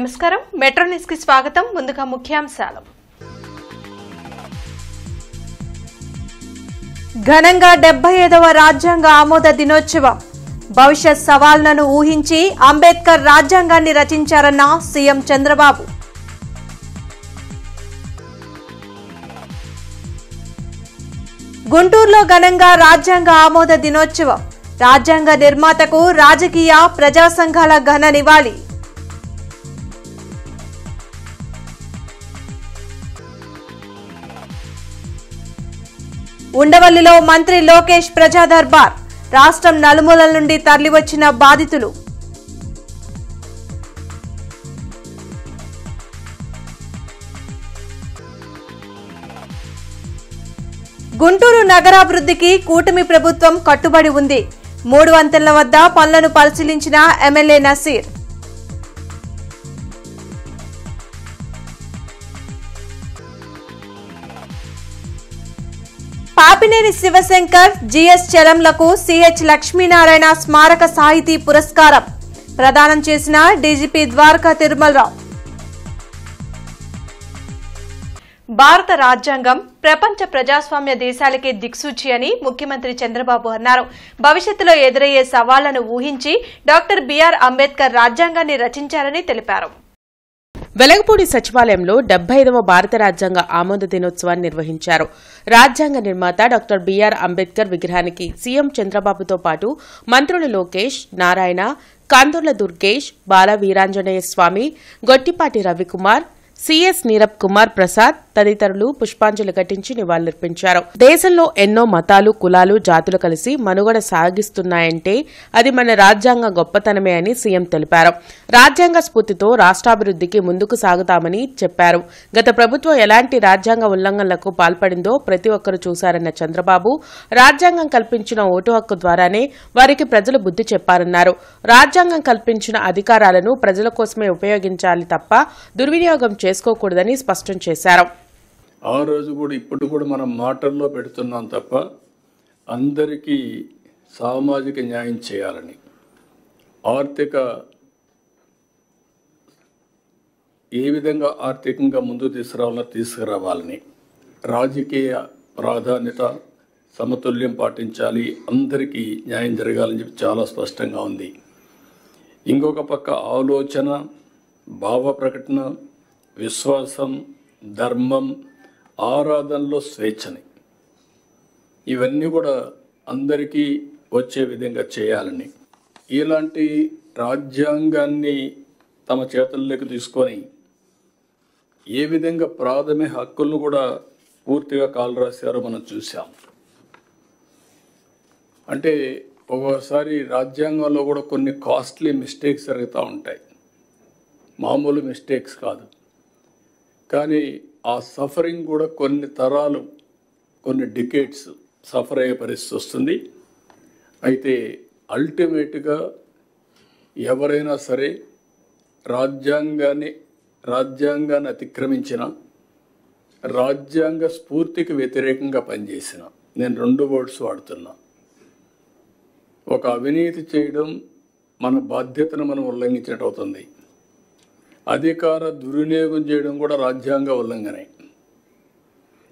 నమస్కారం metro news కి స్వాగతం ముందుగా ముఖ్యాంశాలు ఘనంగా 75వ రాజ్యాంగ ఆమోద దినోత్సవం భవిష్యత్ సవాళ్లను ఊహించి అంబేద్కర్ రాజ్యాంగాన్ని రచించారన్న సీఎం చంద్రబాబు గుంటూరులో ఘనంగా రాజ్యాంగ ఆమోద దినోత్సవం రాజ్యాంగ నిర్మాతకు రాజకీయ ప్రజా సంఘాల ఘన నివాళి ఉండవల్లిలో మంత్రి లోకేష్ ప్రజా దర్బార్ రాష్ట్రం నలుమూలల నుండి తరలివచ్చిన బాధితులు గుంటూరు నగరాభివృద్ధికి కూటమి ప్రభుత్వం కట్టుబడి ఉంది 3 వంతెనల వద్ద పనులను పరిశీలించిన ఎమ్మెల్యే నసీర్ పాపినేని శివశంకర్ జిఎస్ చలంలకు సిహెచ్ లక్ష్మీనారాయణ స్మారక సాహితీ పురస్కారం ప్రదానం చేసిన డీజీపీ ద్వారకా తిరుమలరావు భారత రాజ్యాంగం ప్రపంచ ప్రజాస్వామ్య దేశాలకే దిక్సూచి అని ముఖ్యమంత్రి చంద్రబాబు అన్నారు. భవిష్యత్తులో ఎదురయ్యే సవాళ్లను ఊహించి డాక్టర్ బిఆర్ అంబేద్కర్ రాజ్యాంగాన్ని రచించారని తెలిపారు. వెలగపూడి సచివాలయంలో 75వ భారత రాజ్యాంగ ఆమోద దినోత్సవాన్ని నిర్వహించారు. రాజ్యాంగ నిర్మాత డాక్టర్ బిఆర్ అంబేద్కర్ విగ్రహానికి సీఎం చంద్రబాబుతో పాటు మంత్రులు లోకేష్, నారాయణ, కాందూర్ల దుర్గేష్, బాల వీరాంజనేయ స్వామి, గొట్టిపాటి రవికుమార్, సిఎస్ నీరబ్ కుమార్ ప్రసాద్ తదితరులు పుష్పాంజలి ఘటించి నివాళులర్పించారు. దేశంలో ఎన్నో మతాలు, కులాలు, జాతులు కలిసి మనుగడ సాగిస్తున్నాయంటే అది మన రాజ్యాంగ గొప్పతనమే అని సీఎం తెలిపారు. రాజ్యాంగ స్ఫూర్తితో రాష్ట్రాభివృద్ధికి ముందుకు సాగుతామని చెప్పారు. గత ప్రభుత్వం ఎలాంటి రాజ్యాంగ ఉల్లంఘనలకు పాల్పడిందో ప్రతి ఒక్కరూ చూశారన్న చంద్రబాబు రాజ్యాంగం కల్పించిన ఓటు హక్కు ద్వారానే వారికి ప్రజలు బుద్ధి చెప్పారన్నారు. రాజ్యాంగం కల్పించిన అధికారాలను ప్రజల కోసమే ఉపయోగించాలి తప్ప దుర్వినియోగం చేసుకోకూడదని స్పష్టం చేశారు. ఆ రోజు కూడా ఇప్పుడు కూడా మనం మాటల్లో పెడుతున్నాం తప్ప అందరికీ సామాజిక న్యాయం చేయాలని, ఏ విధంగా ఆర్థికంగా ముందుకు తీసుకురావాలని, రాజకీయ ప్రాధాన్యత సమతుల్యం పాటించాలి, అందరికీ న్యాయం జరగాలని చెప్పి చాలా స్పష్టంగా ఉంది. ఇంకొక పక్క ఆలోచన, భావ ప్రకటన, విశ్వాసం, ధర్మం, ఆరాధనలో స్వేచ్ఛని ఇవన్నీ కూడా అందరికీ వచ్చే విధంగా చేయాలని, ఇలాంటి రాజ్యాంగాన్ని తమ చేతుల్లోకి తీసుకొని ఏ విధంగా ప్రాథమిక హక్కులను కూడా పూర్తిగా కాలు రాశారో మనం చూసాం. అంటే ఒక్కోసారి రాజ్యాంగంలో కూడా కొన్ని కాస్ట్లీ మిస్టేక్స్ జరుగుతూ ఉంటాయి, మామూలు మిస్టేక్స్ కాదు. కానీ ఆ సఫరింగ్ కూడా కొన్ని తరాలు, కొన్ని డికేట్స్ సఫర్ అయ్యే పరిస్థితి వస్తుంది. అయితే అల్టిమేట్గా ఎవరైనా సరే రాజ్యాంగాన్ని అతిక్రమించిన, రాజ్యాంగ స్ఫూర్తికి వ్యతిరేకంగా పనిచేసిన, నేను 2 వర్డ్స్ వాడుతున్నా. ఒక అవినీతి చేయడం మన బాధ్యతను మనం ఉల్లంఘించినట్టు అవుతుంది. అధికార దుర్వినియోగం చేయడం కూడా రాజ్యాంగ ఉల్లంఘనే.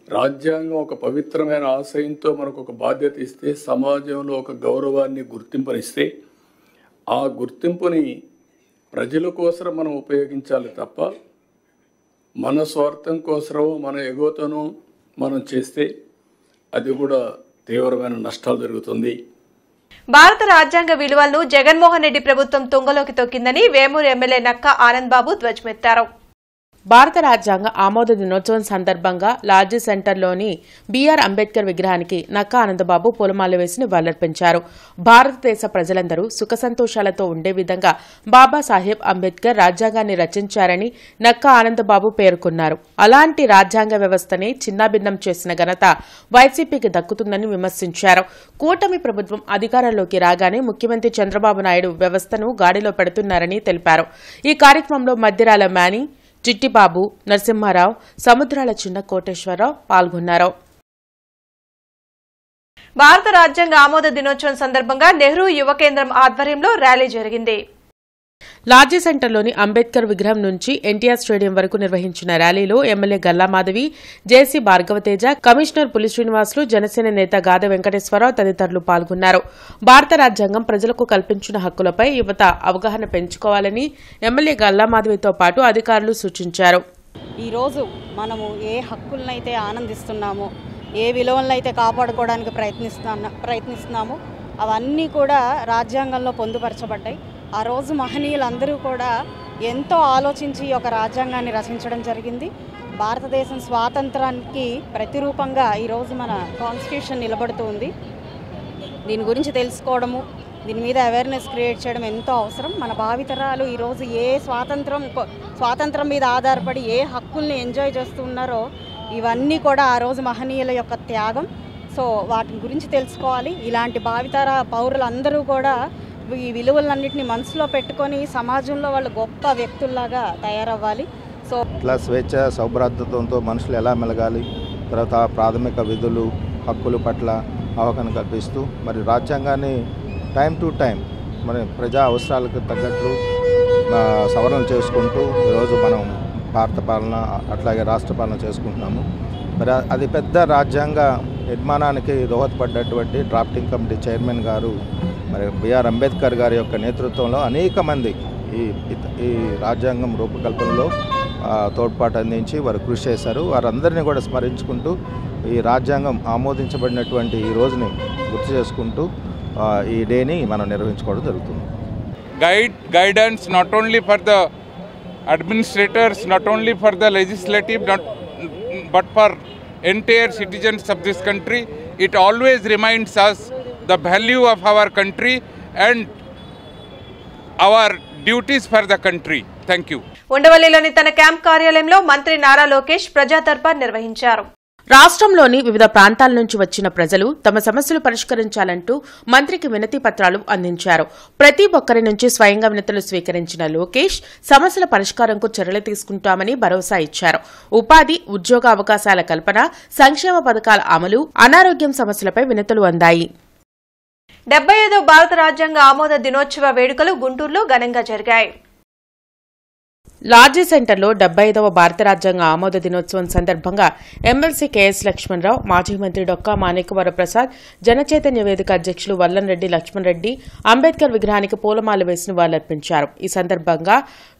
రాజ్యాంగం ఒక పవిత్రమైన ఆశయంతో మనకు ఒక బాధ్యత ఇస్తే, సమాజంలో ఒక గౌరవాన్ని, గుర్తింపునిస్తే ఆ గుర్తింపుని ప్రజల కోసం మనం ఉపయోగించాలి తప్ప మన స్వార్థం కోసమో మన ఎగోతోనో మనం చేస్తే అది కూడా తీవ్రమైన నష్టాలు జరుగుతుంది. భారత రాజ్యాంగ విలువలను జగన్మోహన్ రెడ్డి ప్రభుత్వం తుంగలోకి తొక్కిందని వేమూరు ఎమ్మెల్యే నక్కా ఆనంద్ బాబు ధ్వజమెత్తారు. భారత రాజ్యాంగ ఆమోద దినోత్సవం సందర్భంగా లాడ్జీ సెంటర్లోని బీఆర్ అంబేద్కర్ విగ్రహానికి నక్కా ఆనందబాబు పూలమాల వేసి నివాళులర్పించారు. భారతదేశ ప్రజలందరూ సుఖ సంతోషాలతో ఉండే విధంగా బాబాసాహెబ్ అంబేద్కర్ రాజ్యాంగాన్ని రచించారని నక్కా ఆనందబాబు పేర్కొన్నారు. అలాంటి రాజ్యాంగ వ్యవస్థనే చిన్నాభిన్నం చేసిన ఘనత వైసీపీకి దక్కుతుందని విమర్శించారు. కూటమి ప్రభుత్వం అధికారంలోకి రాగానే ముఖ్యమంత్రి చంద్రబాబు నాయుడు వ్యవస్థను గాడిలో పెడుతున్నారని తెలిపారు. ఈ కార్యక్రమంలో మద్దిరాల మేని, చిట్టిబాబు, నరసింహారావు, సముద్రాల చిన్న కోటేశ్వరరావు పాల్గొన్నారు. భారత రాజ్యాంగ ఆమోద దినోత్సవం సందర్భంగా నెహ్రూ యువ కేంద్రం ఆధ్వర్యంలో ర్యాలీ జరిగింది. లార్జీ సెంటర్లోని అంబేద్కర్ విగ్రహం నుంచి ఎన్టీఆర్ స్టేడియం వరకు నిర్వహించిన ర్యాలీలో ఎమ్మెల్యే గల్లా మాధవి, జేసీ భార్గవతేజ, కమిషనర్ పులి శ్రీనివాసులు, జనసేన నేత గాదె వెంకటేశ్వరరావు తదితరులు పాల్గొన్నారు. భారత రాజ్యాంగం ప్రజలకు కల్పించిన హక్కులపై యువత అవగాహన పెంచుకోవాలని ఎమ్మెల్యే గల్లా మాధవితో పాటు అధికారులు సూచించారు. ఈరోజు మనము ఏ హక్కులనైతే ఆనందిస్తున్నామో, ఏ విలువలనైతే కాపాడుకోవడానికి ప్రయత్నిస్తున్నామో అవన్నీ కూడా రాజ్యాంగంలో పొందుపరచబడ్డాయి. ఆ రోజు మహనీయులందరూ కూడా ఎంతో ఆలోచించి ఒక రాజ్యాంగాన్ని రచించడం జరిగింది. భారతదేశం స్వాతంత్రానికి ప్రతిరూపంగా ఈరోజు మన కాన్స్టిట్యూషన్ నిలబడుతూ ఉంది. దీని గురించి తెలుసుకోవడము, దీని మీద అవేర్నెస్ క్రియేట్ చేయడం ఎంతో అవసరం. మన భావితరాలు ఈరోజు ఏ స్వాతంత్రం మీద ఆధారపడి ఏ హక్కుల్ని ఎంజాయ్ చేస్తూ ఉన్నారో ఇవన్నీ కూడా ఆ రోజు మహనీయుల యొక్క త్యాగం. సో వాటి గురించి తెలుసుకోవాలి. ఇలాంటి భావితర పౌరులందరూ కూడా ఈ విలువలన్నింటినీ మనసులో పెట్టుకొని సమాజంలో వాళ్ళు గొప్ప వ్యక్తుల్లాగా తయారవ్వాలి. సో ఇట్లా స్వేచ్ఛ సౌభ్రాతృత్వంతో మనుషులు ఎలా మెలగాలి, తర్వాత ప్రాథమిక విధులు హక్కుల పట్ల అవగాహన కల్పిస్తూ మరి రాజ్యాంగాన్ని టైం టు టైం మరి ప్రజా అవసరాలకు తగ్గట్లు సవరణలు చేసుకుంటూ ఈరోజు మనం భారత పాలన అట్లాగే రాష్ట్ర పాలన చేసుకుంటున్నాము. మరి అది పెద్ద రాజ్యాంగ నిర్మాణానికి దోహదపడ్డటువంటి డ్రాఫ్టింగ్ కమిటీ చైర్మన్ గారు మరి బిఆర్ అంబేద్కర్ గారి యొక్క నేతృత్వంలో అనేక మంది ఈ రాజ్యాంగం రూపకల్పనలో తోడ్పాటు అందించి వారు కృషి చేశారు. వారందరినీ కూడా స్మరించుకుంటూ ఈ రాజ్యాంగం ఆమోదించబడినటువంటి ఈ రోజుని గుర్తు చేసుకుంటూ ఈ డేని మనం నిర్వహించుకోవడం జరుగుతుంది. Guidance not only for the administrators, not only for the legislative, but for entire citizens of this country. It always reminds us the value of our country and our duties for the country. Thank you. ఉండవల్లిలోని తన camp కార్యాలయంలో మంత్రి నారా లోకేష్ ప్రజా దర్బార్ నిర్వహించారు. రాష్ట్రంలోని వివిధ ప్రాంతాల నుంచి వచ్చిన ప్రజలు తమ సమస్యలు పరిష్కరించాలంటూ మంత్రికి వినతి పత్రాలు అందించారు. ప్రతి ఒక్కరి నుంచి స్వయంగా వినతులు స్వీకరించిన లోకేష్ సమస్యల పరిష్కారంకు చర్యలు తీసుకుంటామని భరోసా ఇచ్చారు. ఉపాధి, ఉద్యోగ అవకాశాల కల్పన, సంక్షేమ పథకాల అమలు, అనారోగ్యం సమస్యలపై వినతులు అందాయి. 75వ భారత రాజ్యాంగ ఆమోద దినోత్సవ వేడుకలు గుంటూరులో ఘనంగా జరిగాయి. లార్జీ సెంటర్లో 75వ భారత రాజ్యాంగ ఆమోద దినోత్సవం సందర్భంగా ఎమ్మెల్సీ కెఎస్ లక్ష్మణరావు, మాజీ మంత్రి డొక్కా మాణిక్యవరప్రసాద్, జనచైతన్య వేదిక అధ్యక్షులు వల్లంరెడ్డి లక్ష్మణరెడ్డి అంబేద్కర్ విగ్రహానికి పూలమాల వేసి నివాళులర్పించారు. ఈ సందర్భంగా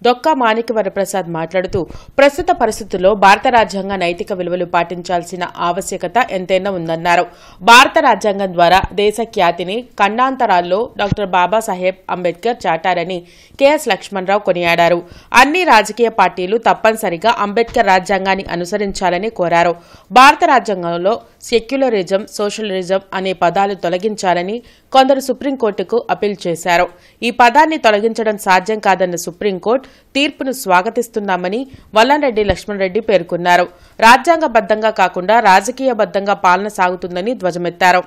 డొక్కా మాణిక్యవరప్రసాద్ మాట్లాడుతూ ప్రస్తుత పరిస్థితుల్లో భారత రాజ్యాంగ నైతిక విలువలు పాటించాల్సిన ఆవశ్యకత ఎంతైనా ఉందన్నారు. భారత రాజ్యాంగం ద్వారా దేశ ఖ్యాతిని ఖండాంతరాల్లో డాక్టర్ బాబాసాహెబ్ అంబేద్కర్ చాటారని కెఎస్ లక్ష్మణరావు కొనియాడారు. అన్ని రాజకీయ పార్టీలు తప్పనిసరిగా అంబేద్కర్ రాజ్యాంగాన్ని అనుసరించాలని కోరారు. భారత రాజ్యాంగంలో సెక్యులరిజం, సోషలిజం అనే పదాలు తొలగించాలని కొందరు సుప్రీంకోర్టుకు అప్పీల్ చేశారు. ఈ పదాన్ని తొలగించడం సాధ్యం కాదన్న సుప్రీంకోర్టు తీర్పును స్వాగతిస్తున్నామని వల్లంరెడ్డి లక్ష్మణరెడ్డి పేర్కొన్నారు. రాజ్యాంగబద్దంగా కాకుండా రాజకీయబద్దంగా పాలన సాగుతుందని ధ్వజమెత్తారు.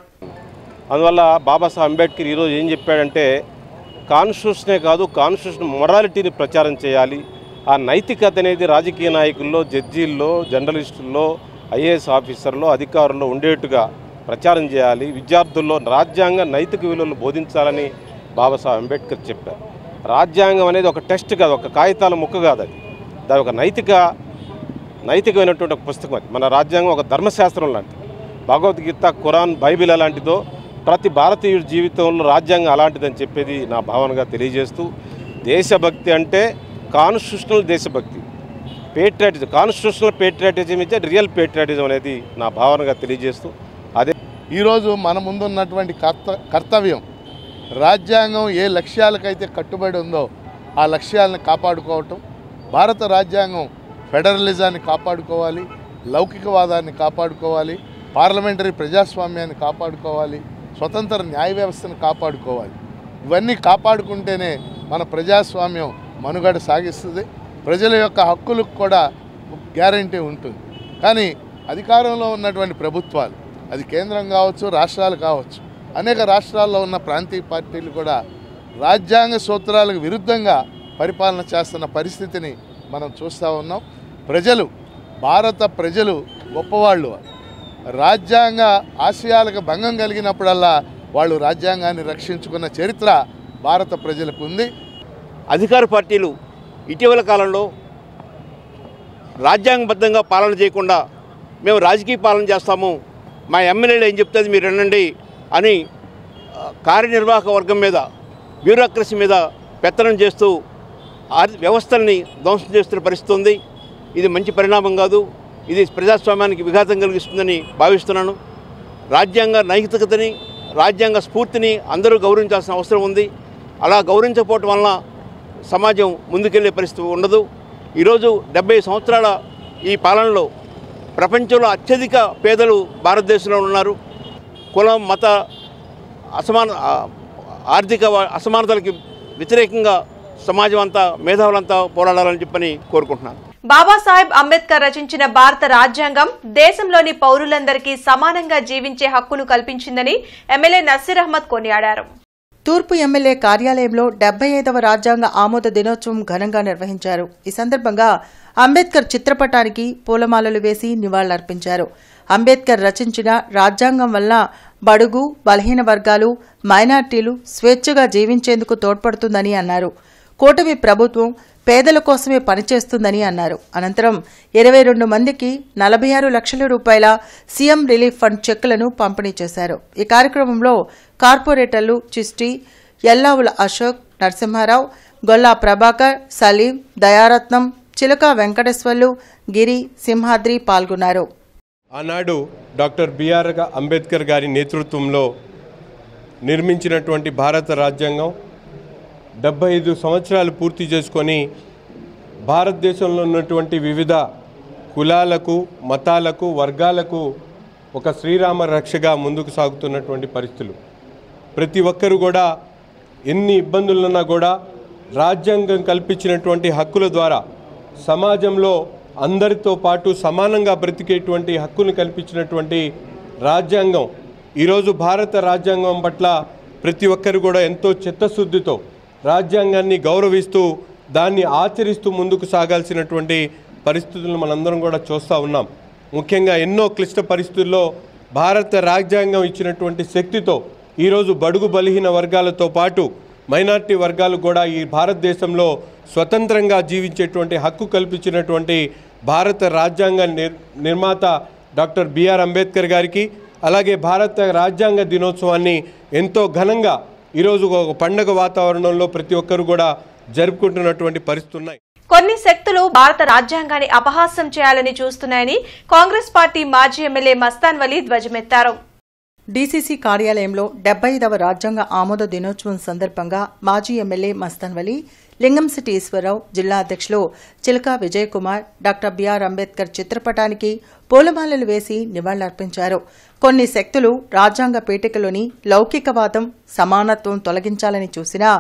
అందువల్ల బాబాసాహెబ్ అంబేద్కర్ ఈరోజు ఏం చెప్పాడంటే కాన్స్టిట్యూషనే కాదు, కాన్స్టిట్యూషన్ మొరాలిటీని ప్రచారం చేయాలి. ఆ నైతికత అనేది రాజకీయ నాయకుల్లో, జడ్జీల్లో, జర్నలిస్టుల్లో, ఐఏఎస్ ఆఫీసర్లో, అధికారుల్లో ఉండేట్టుగా ప్రచారం చేయాలి. విద్యార్థుల్లో రాజ్యాంగ నైతిక విలువలను బోధించాలని బాబాసాహెబ్ అంబేద్కర్ చెప్పారు. రాజ్యాంగం అనేది ఒక టెస్ట్ కాదు, ఒక కాగితాల ముక్క కాదు. దాని ఒక నైతికమైనటువంటి ఒక పుస్తకం. అది మన రాజ్యాంగం ఒక ధర్మశాస్త్రం లాంటిది. భగవద్గీత, ఖురాన్, బైబిల్ అలాంటిదో ప్రతి భారతీయుడి జీవితంలో రాజ్యాంగం అలాంటిదని చెప్పేది నా భావనగా తెలియజేస్తూ, దేశభక్తి అంటే కాన్స్టిట్యూషనల్ దేశభక్తి, పేట్రియాటిజం, కాన్స్టిట్యూషనల్ పేట్రియాటిజం ఇచ్చే రియల్ పేట్రియాటిజం అనేది నా భావనగా తెలియజేస్తూ, అదే ఈరోజు మన ముందున్నటువంటి కర్తవ్యం రాజ్యాంగం ఏ లక్ష్యాలకైతే కట్టుబడి ఉందో ఆ లక్ష్యాలను కాపాడుకోవటం. భారత రాజ్యాంగం ఫెడరలిజాన్ని కాపాడుకోవాలి, లౌకికవాదాన్ని కాపాడుకోవాలి, పార్లమెంటరీ ప్రజాస్వామ్యాన్ని కాపాడుకోవాలి, స్వతంత్ర న్యాయ వ్యవస్థను కాపాడుకోవాలి. ఇవన్నీ కాపాడుకుంటేనే మన ప్రజాస్వామ్యం మనుగడ సాగిస్తుంది. ప్రజల యొక్క హక్కులకు కూడా గ్యారంటీ ఉంటుంది. కానీ అధికారంలో ఉన్నటువంటి ప్రభుత్వాలు, అది కేంద్రం కావచ్చు, రాష్ట్రాలు కావచ్చు, అనేక రాష్ట్రాల్లో ఉన్న ప్రాంతీయ పార్టీలు కూడా రాజ్యాంగ సూత్రాలకు విరుద్ధంగా పరిపాలన చేస్తున్న పరిస్థితిని మనం చూస్తూ ఉన్నాం. భారత ప్రజలు గొప్పవాళ్ళు. రాజ్యాంగ ఆశయాలకు భంగం కలిగినప్పుడల్లా వాళ్ళు రాజ్యాంగాన్ని రక్షించుకున్న చరిత్ర భారత ప్రజలకు ఉంది. అధికార పార్టీలు ఇటీవల కాలంలో రాజ్యాంగబద్ధంగా పాలన చేయకుండా మేము రాజకీయ పాలన చేస్తాము, మా ఎమ్మెల్యేలు ఏం చెప్తుంది మీరు వినండి అని కార్యనిర్వాహక వర్గం మీద, బ్యూరోక్రసీ మీద పెత్తనం చేస్తూ వ్యవస్థల్ని ధ్వంసం చేస్తున్న పరిస్థితి ఉంది. ఇది మంచి పరిణామం కాదు. ఇది ప్రజాస్వామ్యానికి విఘాతం కలిగిస్తుందని భావిస్తున్నాను. రాజ్యాంగ నైతికతని, రాజ్యాంగ స్ఫూర్తిని అందరూ గౌరవించాల్సిన అవసరం ఉంది. అలా గౌరవించకపోవటం వలన సమాజం ముందుకెళ్లే పరిస్థితి ఉండదు. ఈరోజు 70 సంవత్సరాల ఈ పాలనలో ప్రపంచంలో అత్యధిక పేదలు భారతదేశంలో ఉన్నారు. కులం, మత ఆర్థిక అసమానతలకి వ్యతిరేకంగా సమాజం అంతా, మేధావులంతా పోరాడాలని చెప్పని కోరుకుంటున్నాను. బాబాసాహెబ్ అంబేద్కర్ రచించిన భారత రాజ్యాంగం దేశంలోని పౌరులందరికీ సమానంగా జీవించే హక్కును కల్పించిందని ఎమ్మెల్యే నసీర్ అహ్మద్ కొనియాడారు. తూర్పు ఎమ్మెల్యే కార్యాలయంలో 75వ రాజ్యాంగ ఆమోద దినోత్సవం ఘనంగా నిర్వహించారు. ఈ సందర్భంగా అంబేద్కర్ చిత్రపటానికి పూలమాలలు వేసి నివాళులర్పించారు. అంబేద్కర్ రచించిన రాజ్యాంగం వల్ల బడుగు, బలహీన వర్గాలు, మైనార్టీలు స్వేచ్ఛగా జీవించేందుకు తోడ్పడుతుందని అన్నారు. కూటమి ప్రభుత్వం పేదల కోసమే పనిచేస్తుందని అన్నారు. అనంతరం 22 మందికి 46 లక్షల రూపాయల సీఎం రిలీఫ్ ఫండ్ చెక్కులను పంపిణీ చేశారు. ఈ కార్యక్రమంలో కార్పొరేటర్లు చిష్టి, ఎల్లావుల అశోక్, నరసింహారావు, గొల్లా ప్రభాకర్, సలీం, దయారత్నం, చిలక వెంకటేశ్వర్లు, గిరి, సింహాద్రి పాల్గొన్నారు. ఆనాడు డాక్టర్ బిఆర్ అంబేద్కర్ గారి నేతృత్వంలో నిర్మించినటువంటి భారత రాజ్యాంగం 75 సంవత్సరాలు పూర్తి చేసుకొని భారతదేశంలో ఉన్నటువంటి వివిధ కులాలకు, మతాలకు, వర్గాలకు ఒక శ్రీరామ రక్షగా ముందుకు సాగుతున్నటువంటి పరిస్థితులు. ప్రతి ఒక్కరు కూడా ఎన్ని ఇబ్బందులున్నా కూడా రాజ్యాంగం కల్పించినటువంటి హక్కుల ద్వారా సమాజంలో అందరితో పాటు సమానంగా బ్రతికేటువంటి హక్కును కల్పించినటువంటి రాజ్యాంగం ఈరోజు భారత రాజ్యాంగం పట్ల ప్రతి ఒక్కరు కూడా ఎంతో చిత్తశుద్ధితో రాజ్యాంగాన్ని గౌరవిస్తూ దాన్ని ఆచరిస్తూ ముందుకు సాగాల్సినటువంటి పరిస్థితులను మనందరం కూడా చూస్తూ ఉన్నాం. ముఖ్యంగా ఎన్నో క్లిష్ట పరిస్థితుల్లో భారత రాజ్యాంగం ఇచ్చినటువంటి శక్తితో ఈరోజు బడుగు బలహీన వర్గాలతో పాటు మైనార్టీ వర్గాలు కూడా ఈ భారతదేశంలో స్వతంత్రంగా జీవించేటువంటి హక్కు కల్పించినటువంటి భారత రాజ్యాంగ నిర్మాత డాక్టర్ బిఆర్ అంబేద్కర్ గారికి, అలాగే భారత రాజ్యాంగ దినోత్సవాన్ని ఎంతో ఘనంగా ఈరోజు ఒక పండగ వాతావరణంలో ప్రతి ఒక్కరు కూడా జరుపుకుంటున్నటువంటి పరిస్థితులు ఉన్నాయి. కొన్ని శక్తులు భారత రాజ్యాంగాన్ని అపహాస్యం చేయాలని చూస్తున్నాయని కాంగ్రెస్ పార్టీ మాజీ ఎమ్మెల్యే మస్తాన్ వలీ ధ్వజమెత్తారు. డీసీసీ కార్యాలయంలో 75వ రాజ్యాంగ ఆమోద దినోత్సవం సందర్భంగా మాజీ ఎమ్మెల్యే మస్తాన్ వలీ, లింగంశెట్టి ఈశ్వరరావు, జిల్లా అధ్యక్షులు చిలకా విజయకుమార్ డాక్టర్ బిఆర్ అంబేద్కర్ చిత్రపటానికి పూలమాలలు వేసి నివాళులర్పించారు. కొన్ని శక్తులు రాజ్యాంగ పీఠికలోని లౌకికవాదం, సమానత్వం తొలగించాలని చూసినా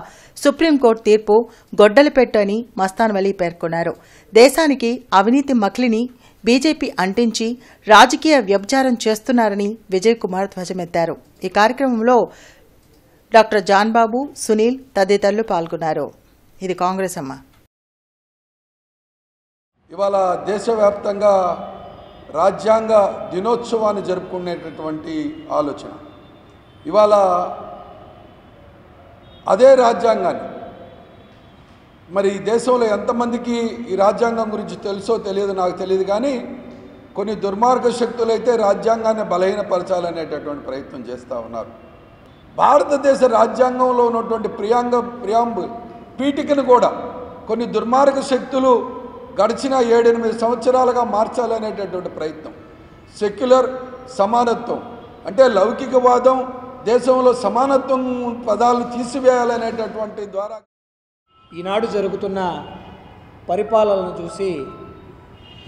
సుప్రీంకోర్టు తీర్పు గొడ్డలిపెట్టు అని మస్తాన్ వలీ పేర్కొన్నారు. దేశానికి అవినీతి మకిలిని బీజేపీ అంటించి రాజకీయ వ్యభిచారం చేస్తున్నారని విజయకుమార్ ధ్వజమెత్తారు. ఈ కార్యక్రమంలో డాక్టర్ జాన్బాబు, సునీల్ తదితరులు పాల్గొన్నారు. ఇది కాంగ్రెస్ అమ్మ. ఇవాళ దేశవ్యాప్తంగా రాజ్యాంగ దినోత్సవాన్ని జరుపుకునేటటువంటి ఆలోచన. ఇవాళ అదే రాజ్యాంగాన్ని మరి దేశంలో ఎంతమందికి ఈ రాజ్యాంగం గురించి తెలుసో తెలియదు, నాకు తెలియదు, కానీ కొన్ని దుర్మార్గ శక్తులు అయితే రాజ్యాంగాన్ని బలహీనపరచాలనేటటువంటి ప్రయత్నం చేస్తూ ఉన్నారు. భారతదేశ రాజ్యాంగంలో ఉన్నటువంటి ప్రియాంబుల్ పీఠికను కూడా కొన్ని దుర్మార్గ శక్తులు గడిచిన 7-8 సంవత్సరాలుగా మార్చాలనేటటువంటి ప్రయత్నం. సెక్యులర్ సమానత్వం అంటే లౌకికవాదం, దేశంలో సమానత్వం పదాలను తీసివేయాలనేటటువంటి ద్వారా ఈనాడు జరుగుతున్న పరిపాలనను చూసి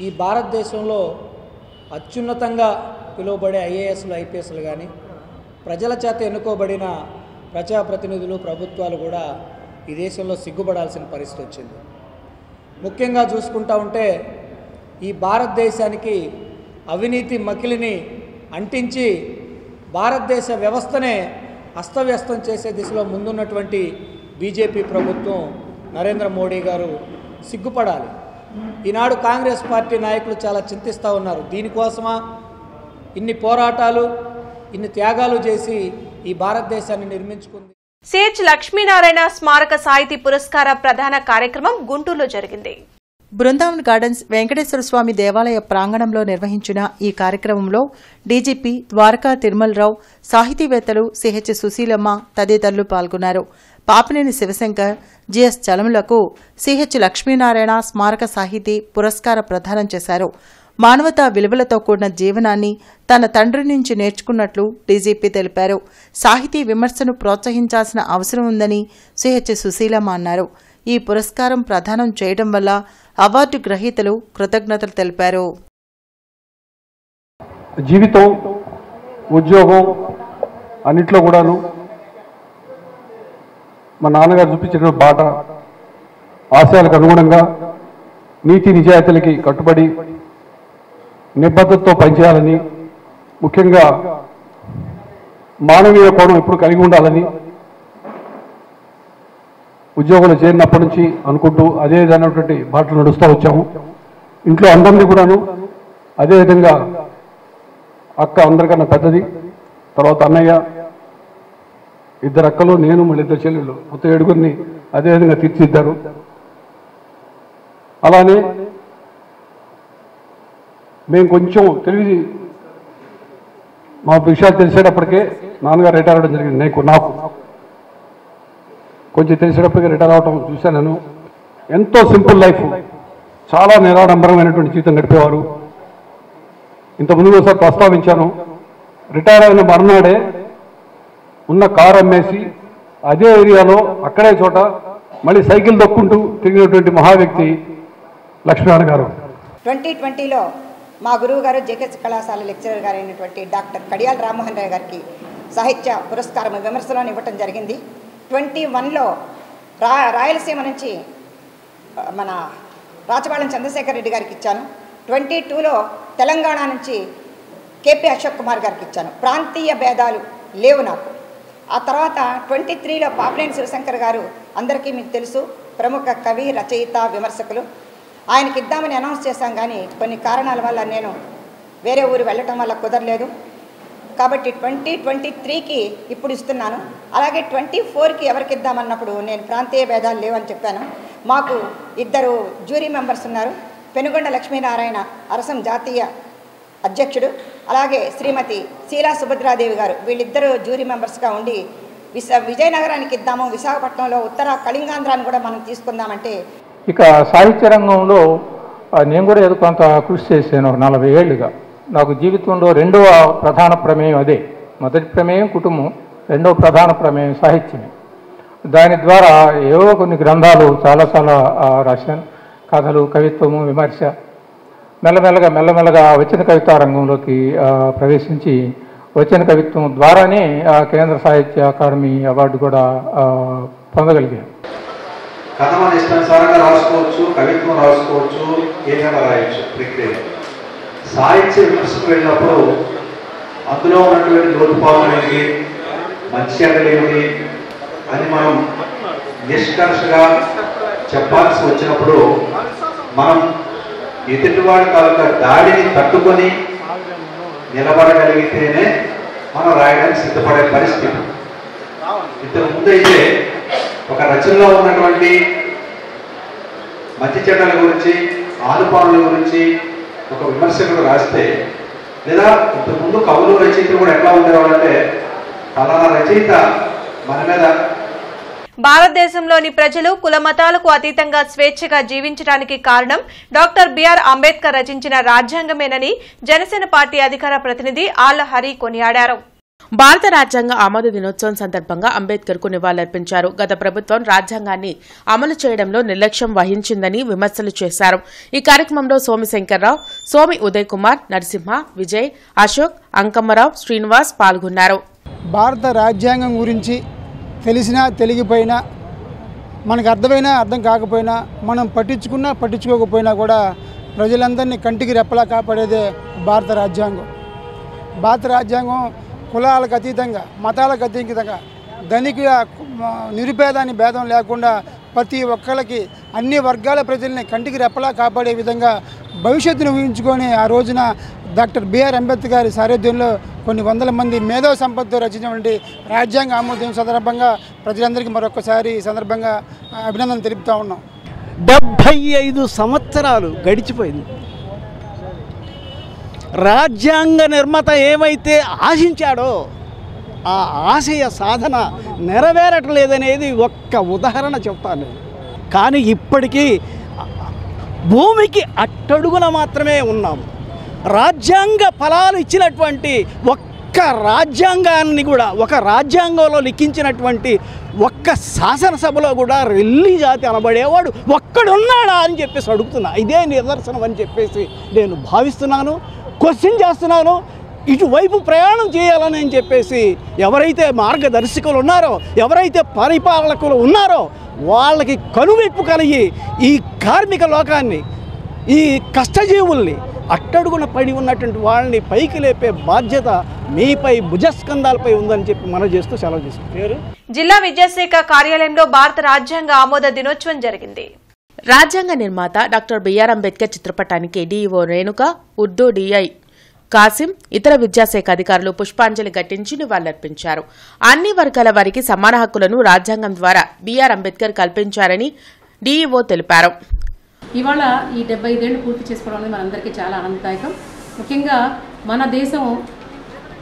ఈ భారతదేశంలో అత్యున్నతంగా పిలువబడే ఐఏఎస్లు, ఐపీఎస్లు కానీ ప్రజల చేత ఎన్నుకోబడిన ప్రజాప్రతినిధులు, ప్రభుత్వాలు కూడా ఈ దేశంలో సిగ్గుపడాల్సిన పరిస్థితి వచ్చింది. ముఖ్యంగా చూసుకుంటా ఉంటే ఈ భారతదేశానికి అవినీతి మకిలిని అంటించి భారతదేశ వ్యవస్థనే అస్తవ్యస్తం చేసే దిశలో ముందున్నటువంటి బీజేపీ ప్రభుత్వం, నరేంద్ర మోడీ గారు సిగ్గుపడాలి. ఈనాడు కాంగ్రెస్ పార్టీ నాయకులు చాలా చింతిస్తూ ఉన్నారు. దీనికోసమా ఇన్ని పోరాటాలు, ఇన్ని త్యాగాలు చేసి ఈ భారతదేశాన్ని నిర్మించుకుంది. సిహెచ్ లక్ష్మీనారాయణ స్మారక సాహితీ పురస్కార ప్రధాన కార్యక్రమం గుంటూరులో జరిగింది. బృందావన్ గార్డెన్స్ వెంకటేశ్వర స్వామి దేవాలయ ప్రాంగణంలో నిర్వహించిన ఈ కార్యక్రమంలో డీజీపీ ద్వారకా తిరుమలరావు, సాహితీవేత్తలు సిహెచ్ సుశీలమ్మ తదితరులు పాల్గొన్నారు. పాపినేని శివశంకర్, జిఎస్ చలములకు సిహెచ్ లక్ష్మీనారాయణ స్మారక సాహితీ పురస్కార ప్రదానం చేశారు. మానవతా విలువలతో కూడిన జీవనాన్ని తన తండ్రి నుంచి నేర్చుకున్నట్లు డీజీపీ తెలిపారు. సాహితీ విమర్శను ప్రోత్సహించాల్సిన అవసరం ఉందని సిహెచ్ సుశీలమ్మ అన్నారు. ఈ పురస్కారం ప్రదానం చేయడం వల్ల అవార్డు గ్రహీతలు కృతజ్ఞతలు తెలిపారు. జీవితం, ఉద్యోగం అన్నిట్లో కూడాను మా నాన్నగారు చూపించిన బాట, ఆశయాలకు అనుగుణంగా నీతి నిజాయితీలకి కట్టుబడి నిబద్ధతతో పనిచేయాలని, ముఖ్యంగా మానవీయ కోణం ఎప్పుడు కలిగి ఉండాలని ఉద్యోగంలో చేరినప్పటి నుంచి అనుకుంటూ అదే విధమైనటువంటి బాటలు నడుస్తూ వచ్చాము. ఇంట్లో అందరినీ కూడాను అదేవిధంగా అక్క అందరికన్నా పెద్దది, తర్వాత అన్నయ్య, ఇద్దరు అక్కలు, నేను, మళ్ళీ ఇద్దరు చెల్లెళ్ళు, మొత్తం 7గురిని అదేవిధంగా తీర్చిదిద్దారు. అలానే మేము కొంచెం తెలివి మా విషయాలు తెలిసేటప్పటికే నాన్నగారు రిటైర్ అవ్వడం జరిగింది. నాకు కొంచెం తెలిసేటప్పటికే రిటైర్ అవ్వడం చూశాను. నేను ఎంతో సింపుల్ లైఫ్, చాలా నిరాడంబరమైనటువంటి జీవితం గడిపేవారు. ఇంతకుముందు ఒకసారి ప్రస్తావించాను, రిటైర్ అయిన మర్నాడే ఉన్న కారు అమ్మేసి అదే ఏరియాలో అక్కడే చోట మళ్ళీ సైకిల్ దొక్కుంటూ తిరిగినటువంటి మహావ్యక్తి లక్ష్మీనారాయణ గారు. 2020లో మా గురువు గారు జేకేఎస్ కళాశాల లెక్చరర్ గారు అయినటువంటి డాక్టర్ కడియాల రామ్మోహన్ రావు గారికి సాహిత్య పురస్కారం విమర్శలో ఇవ్వటం జరిగింది. 21లో రాయలసీమ నుంచి మన రాచపాళెం చంద్రశేఖర్ రెడ్డి గారికి ఇచ్చాను. 22లో తెలంగాణ నుంచి కేపీ అశోక్ కుమార్ గారికి ఇచ్చాను. ప్రాంతీయ భేదాలు లేవు నాకు. ఆ తర్వాత 23లో పాపినేని శివశంకర్ గారు, అందరికీ మీకు తెలుసు, ప్రముఖ కవి, రచయిత, విమర్శకులు. ఆయనకి ఇద్దామని అనౌన్స్ చేశాం, కానీ కొన్ని కారణాల వల్ల నేను వేరే ఊరు వెళ్ళటం వల్ల కుదరలేదు. కాబట్టి 2023కి ఇప్పుడు ఇస్తున్నాను. అలాగే 24కి ఎవరికి ఇద్దామన్నప్పుడు నేను ప్రాంతీయ భేదాలు లేవని చెప్పాను. మాకు 2 జ్యూరీ మెంబర్స్ ఉన్నారు. పెనుగొండ లక్ష్మీనారాయణ అరసం జాతీయ అధ్యక్షుడు, అలాగే శ్రీమతి శీలా సుభద్రాదేవి గారు, వీళ్ళిద్దరూ జ్యూరీ మెంబర్స్గా ఉండి విజయనగరానికి ఇద్దాము, విశాఖపట్నంలో ఉత్తర కళింగాంధ్రాన్ని కూడా మనం తీసుకుందామంటే. ఇక సాహిత్య రంగంలో నేను కూడా ఏదో కొంత కృషి చేశాను 40 ఏళ్ళుగా. నాకు జీవితంలో రెండవ ప్రధాన ప్రమేయం అదే. మొదటి ప్రమేయం కుటుంబం, రెండవ ప్రధాన ప్రమేయం సాహిత్యమే. దాని ద్వారా ఏవో కొన్ని గ్రంథాలు చాలా రాశాను. కథలు, కవిత్వము, విమర్శ. మెల్లమెల్లగా వచన కవితా రంగంలోకి ప్రవేశించి వచన కవిత్వం ద్వారానే కేంద్ర సాహిత్య అకాడమీ అవార్డు కూడా పొందగలిగాను. కథ మన ఇష్టానుసారంగా రాసుకోవచ్చు, కవిత్వం రాసుకోవచ్చు, ఏదైనా రాయొచ్చు ప్రక్రియ. సాహిత్య విమర్శకు వెళ్ళినప్పుడు అందులో ఉన్నటువంటి లోటుపాట్లు ఏంటి, మంచి చెడ్డలేమిటి అని మనం నిష్కర్షగా చెప్పాల్సి వచ్చినప్పుడు మనం ఎదుటివాడి తాలూకా దాడిని తట్టుకొని నిలబడగలిగితేనే మనం రాయడానికి సిద్ధపడే పరిస్థితి. ఇంతకు ముందైతే ఒక రచనలో ఉన్నటువంటి మంచి చెడ్డల గురించి, ఆనుపానుల గురించి ఒక విమర్శకుడు రాస్తే, లేదా ఇంతకుముందు కవులు, రచయితలు కూడా ఎట్లా ఉండేవాళ్ళంటే ఫలానా రచయిత మన మీద. భారతదేశంలోని ప్రజలు కుల మతాలకు అతీతంగా స్వేచ్ఛగా జీవించడానికి కారణం డాక్టర్ బిఆర్ అంబేద్కర్ రచించిన రాజ్యాంగమేనని జనసేన పార్టీ అధికార ప్రతినిధి ఆళ్ల హరి కొనియాడారు. భారత రాజ్యాంగ ఆమోద దినోత్సవం సందర్భంగా అంబేద్కర్ కు నివాళులర్పించారు. గత ప్రభుత్వం రాజ్యాంగాన్ని అమలు చేయడంలో నిర్లక్ష్యం వహించిందని విమర్శలు చేశారు. ఈ కార్యక్రమంలో సోమిశంకర్రావు, సోమి ఉదయ్ కుమార్, నరసింహ, విజయ్, అశోక్, అంకమ్మరావు, శ్రీనివాస్ పాల్గొన్నారు. భారత రాజ్యాంగం గురించి తెలిసినా తెలియకపోయినా, మనకు అర్థమైనా అర్థం కాకపోయినా, మనం పట్టించుకున్నా పట్టించుకోకపోయినా కూడా ప్రజలందరినీ కంటికి రెప్పలా కాపాడేదే భారత రాజ్యాంగం. భారత రాజ్యాంగం కులాలకు అతీతంగా, మతాలకు అతీతంగా, ధనిక నిరుపేదాన్ని భేదం లేకుండా ప్రతి ఒక్కరికి అన్ని వర్గాల ప్రజల్ని కంటికి రెప్పలా కాపాడే విధంగా భవిష్యత్తును ఊహించుకొని ఆ రోజున డాక్టర్ బిఆర్ అంబేద్కర్ గారి సారథ్యంలో కొన్ని వందల మంది మేధో సంపత్తితో రచించినటువంటి రాజ్యాంగ ఆమోదం సందర్భంగా ప్రజలందరికీ మరొకసారి ఈ సందర్భంగా అభినందన తెలుపుతా ఉన్నాం. 75 సంవత్సరాలు గడిచిపోయింది. రాజ్యాంగ నిర్మాత ఏమైతే ఆశించాడో ఆ ఆశయ సాధన నెరవేరట్లేదనేది ఒక్క ఉదాహరణ చెప్తాను. కానీ ఇప్పటికీ భూమికి అట్టడుగున మాత్రమే ఉన్నాము. రాజ్యాంగ ఫలాలు ఇచ్చినటువంటి ఒక్క రాజ్యాంగాన్ని కూడా, ఒక రాజ్యాంగంలో లిఖించినటువంటి ఒక్క శాసనసభలో కూడా రెల్లి జాతి అనబడేవాడు ఒక్కడున్నాడా అని చెప్పేసి అడుగుతున్నా. ఇదే నిదర్శనం అని చెప్పేసి నేను భావిస్తున్నాను, క్వశ్చన్ చేస్తున్నాను. ఇటువైపు ప్రయాణం చేయాలని చెప్పేసి ఎవరైతే మార్గదర్శకులు ఉన్నారో, ఎవరైతే పరిపాలకులు ఉన్నారో వాళ్ళకి కనువిప్పు కలిగి ఈ కార్మిక లోకాన్ని, ఈ కష్టజీవుల్ని, అట్టడుగున పడి ఉన్నటువంటి వాళ్ళని పైకి లేపే బాధ్యత మీపై, భుజస్కంధాలపై ఉందని చెప్పి మనం చేస్తూ సెలవు తీసుకుంటారు. జిల్లా విద్యాశాఖ కార్యాలయంలో భారత రాజ్యాంగ ఆమోద దినోత్సవం జరిగింది. రాజ్యాంగ నిర్మాత డాక్టర్ బిఆర్ అంబేద్కర్ చిత్రపటానికి డీఈఓ రేణుక, ఉర్దూ డీఐ కాసిం, ఇతర విద్యాశాఖ అధికారులు పుష్పాంజలి ఘటించి నివాళులర్పించారు. అన్ని వర్గాల వారికి సమాన హక్కులను రాజ్యాంగం ద్వారా బిఆర్ అంబేద్కర్ కల్పించారని డీఈఓ తెలిపారు. ఇవాళ ఈ 75 ఏళ్లు పూర్తి చేసుకోవడం అనేది మనందరికీ చాలా ఆనందదాయకం. ముఖ్యంగా మన దేశం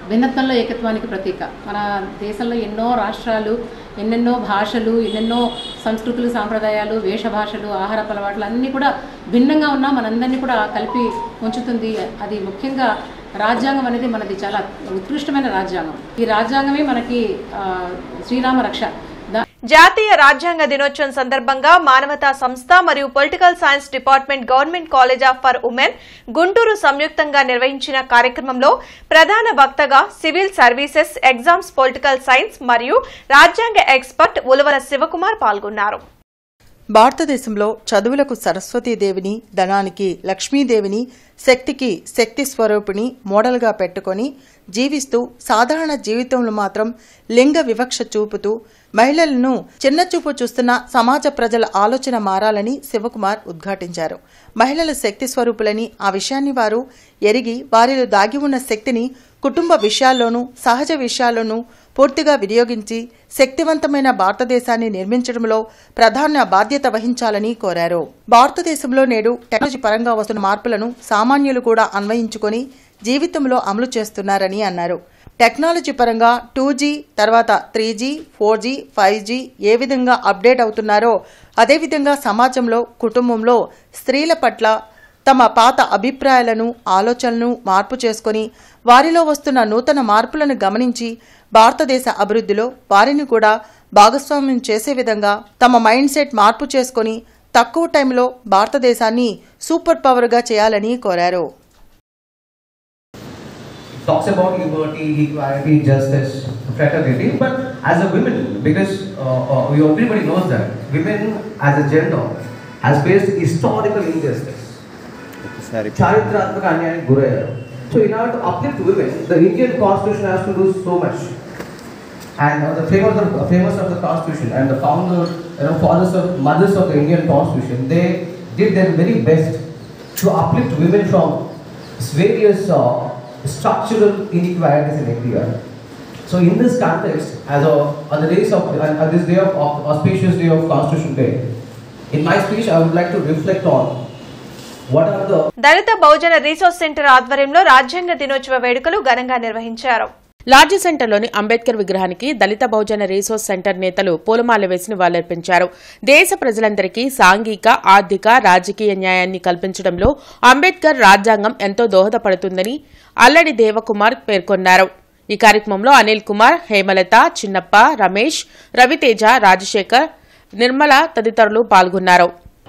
భిన్నత్వంలో ఏకత్వానికి ప్రతీక. మన దేశంలో ఎన్నో రాష్ట్రాలు, ఎన్నెన్నో భాషలు, ఎన్నెన్నో సంస్కృతులు, సాంప్రదాయాలు, వేషభాషలు, ఆహారపు అలవాట్లు అన్నీ కూడా భిన్నంగా ఉన్నా మనందరినీ కూడా కలిపి ఉంచుతుంది. అది ముఖ్యంగా రాజ్యాంగం అనేది మనది చాలా ఉత్కృష్టమైన రాజ్యాంగం. ఈ రాజ్యాంగమే మనకి శ్రీరామ రక్ష. జాతీయ రాజ్యాంగ దినోత్సవం సందర్భంగా మానవతా సంస్థ మరియు political science department government college for women Guntur సంయుక్తంగా నిర్వహించిన కార్యక్రమంలో ప్రధాన వక్తగా civil services, exams, political science మరియు రాజ్యాంగ ఎక్స్పర్ట్ ఉలవల శివకుమార్ పాల్గొన్నారు. భారతదేశంలో చదువులకు సరస్వతీదేవిని, ధనానికి లక్ష్మీదేవిని, శక్తికి శక్తి స్వరూపిణి మోడల్గా పెట్టుకొని జీవిస్తూ సాధారణ జీవితంలో మాత్రం లింగ వివక్ష చూపుతూ మహిళలను చిన్నచూపు చూస్తున్న సమాజ ప్రజల ఆలోచన మారాలని శివకుమార్ ఉద్ఘాటించారు. మహిళల శక్తి స్వరూపులని, ఆ విషయాన్ని వారు ఎరిగి వారిలో దాగి ఉన్న శక్తిని కుటుంబ విషయాల్లోనూ సహజ విషయాల్లోనూ పూర్తిగా వినియోగించి శక్తివంతమైన భారతదేశాన్ని నిర్మించడంలో ప్రధాన బాధ్యత వహించాలని కోరారు. భారతదేశంలో నేడు టెక్నాలజీ పరంగా వస్తున్న మార్పులను సామాన్యులు కూడా అన్వయించుకొని జీవితంలో అమలు చేస్తున్నారని అన్నారు. టెక్నాలజీ పరంగా 2G తర్వాత 3G, 4G, 5G ఏ విధంగా అప్డేట్ అవుతున్నారో అదేవిధంగా సమాజంలో, కుటుంబంలో స్త్రీల పట్ల తమ పాత అభిప్రాయాలను, ఆలోచనలను మార్పు చేసుకుని వారిలో వస్తున్న నూతన మార్పులను గమనించి భారతదేశ అభివృద్ధిలో వారిని కూడా భాగస్వామ్యం చేసే విధంగా తమ మైండ్ సెట్ మార్పు చేసుకుని తక్కువ టైంలో భారతదేశాన్ని సూపర్ పవర్గా చేయాలని కోరారు. Talks about liberty, equality, justice, fraternity, but as a women, because everybody knows that women as a gender has faced historical injustice. చారిత్రాత్మక అన్యాయానికి గురయ్యారు. So in order to uplift women, the Indian Constitution has to do so much. And the famous of the Constitution and the founders, mothers of the Indian Constitution, they did their very best to uplift women from various structural inequalities in India. So in this context, on this day of auspicious day of Constitution Day, in my speech I would like to reflect on what are the Dalit Bahujan resource centre ఆధ్వర్యంలో రాజ్యాంగ దినోత్సవ వేడుకలు ఘనంగా నిర్వహించారు. Large సెంటర్లోని Ambedkar విగ్రహానికి దళిత Bahujan resource centre నేతలు పూలమాల వేసి నివాళులర్పించారు. దేశ ప్రజలందరికీ సాంఘిక, ఆర్థిక, రాజకీయ న్యాయాన్ని కల్పించడంలో అంబేద్కర్ రాజ్యాంగం ఎంతో దోహదపడుతుందని అల్లడి దేవకుమార్ పేర్కొన్నారు. ఈ కార్యక్రమంలో అనిల్ కుమార్, హేమలత, చిన్నప్ప, రమేష్, రవితేజ, రాజశేఖర్, నిర్మల తదితరులు పాల్గొన్నారు.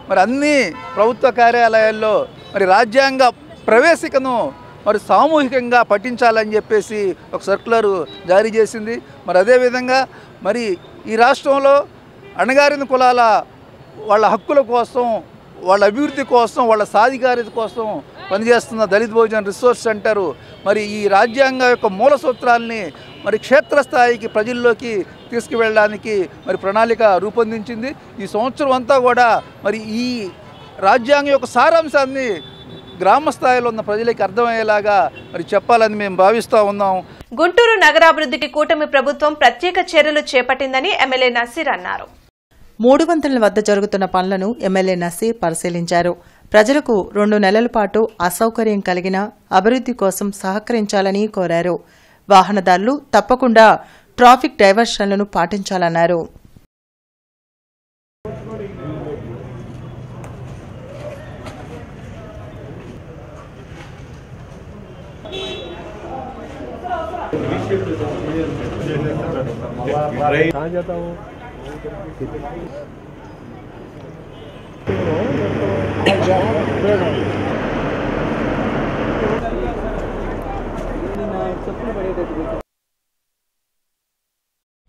మరి అన్ని ప్రభుత్వ కార్యాలయాల్లో మరి రాజ్యాంగ ప్రవేశికను మరి సామూహికంగా పఠించాలని చెప్పేసి ఒక సర్క్యులర్ జారీ చేసింది. మరి అదేవిధంగా మరి ఈ రాష్ట్రంలో అణగారిన కులాల వాళ్ళ హక్కుల కోసం, వాళ్ళ అభివృద్ధి కోసం, వాళ్ళ సాధికారిత కోసం పనిచేస్తున్న దళిత బహుజన రిసోర్స్ సెంటరు మరి ఈ రాజ్యాంగ యొక్క మూల సూత్రాలని మరి క్షేత్రస్థాయికి ప్రజల్లోకి తీసుకువెళ్ళడానికి మరి ప్రణాళిక రూపొందించింది. ఈ సంవత్సరం అంతా కూడా మరి ఈ రాజ్యాంగం యొక్క సారాంశాన్ని గ్రామ స్థాయిలో ఉన్న ప్రజలకి అర్థమయ్యేలాగా మరి చెప్పాలని మేము భావిస్తూ ఉన్నాం. గుంటూరు నగరాభివృద్ధికి కూటమి ప్రభుత్వం ప్రత్యేక చర్యలు చేపట్టిందని ఎమ్మెల్యే నసీర్ అన్నారు. 300 వద్ద జరుగుతున్న పనులను ఎమ్మెల్యే నసీర్ పరిశీలించారు. ప్రజలకు 2 నెలల పాటు అసౌకర్యం కలిగినా అభివృద్ధి కోసం సహకరించాలని కోరారు. వాహనదారులు తప్పకుండా ట్రాఫిక్ డైవర్షన్లను పాటించాలన్నారు.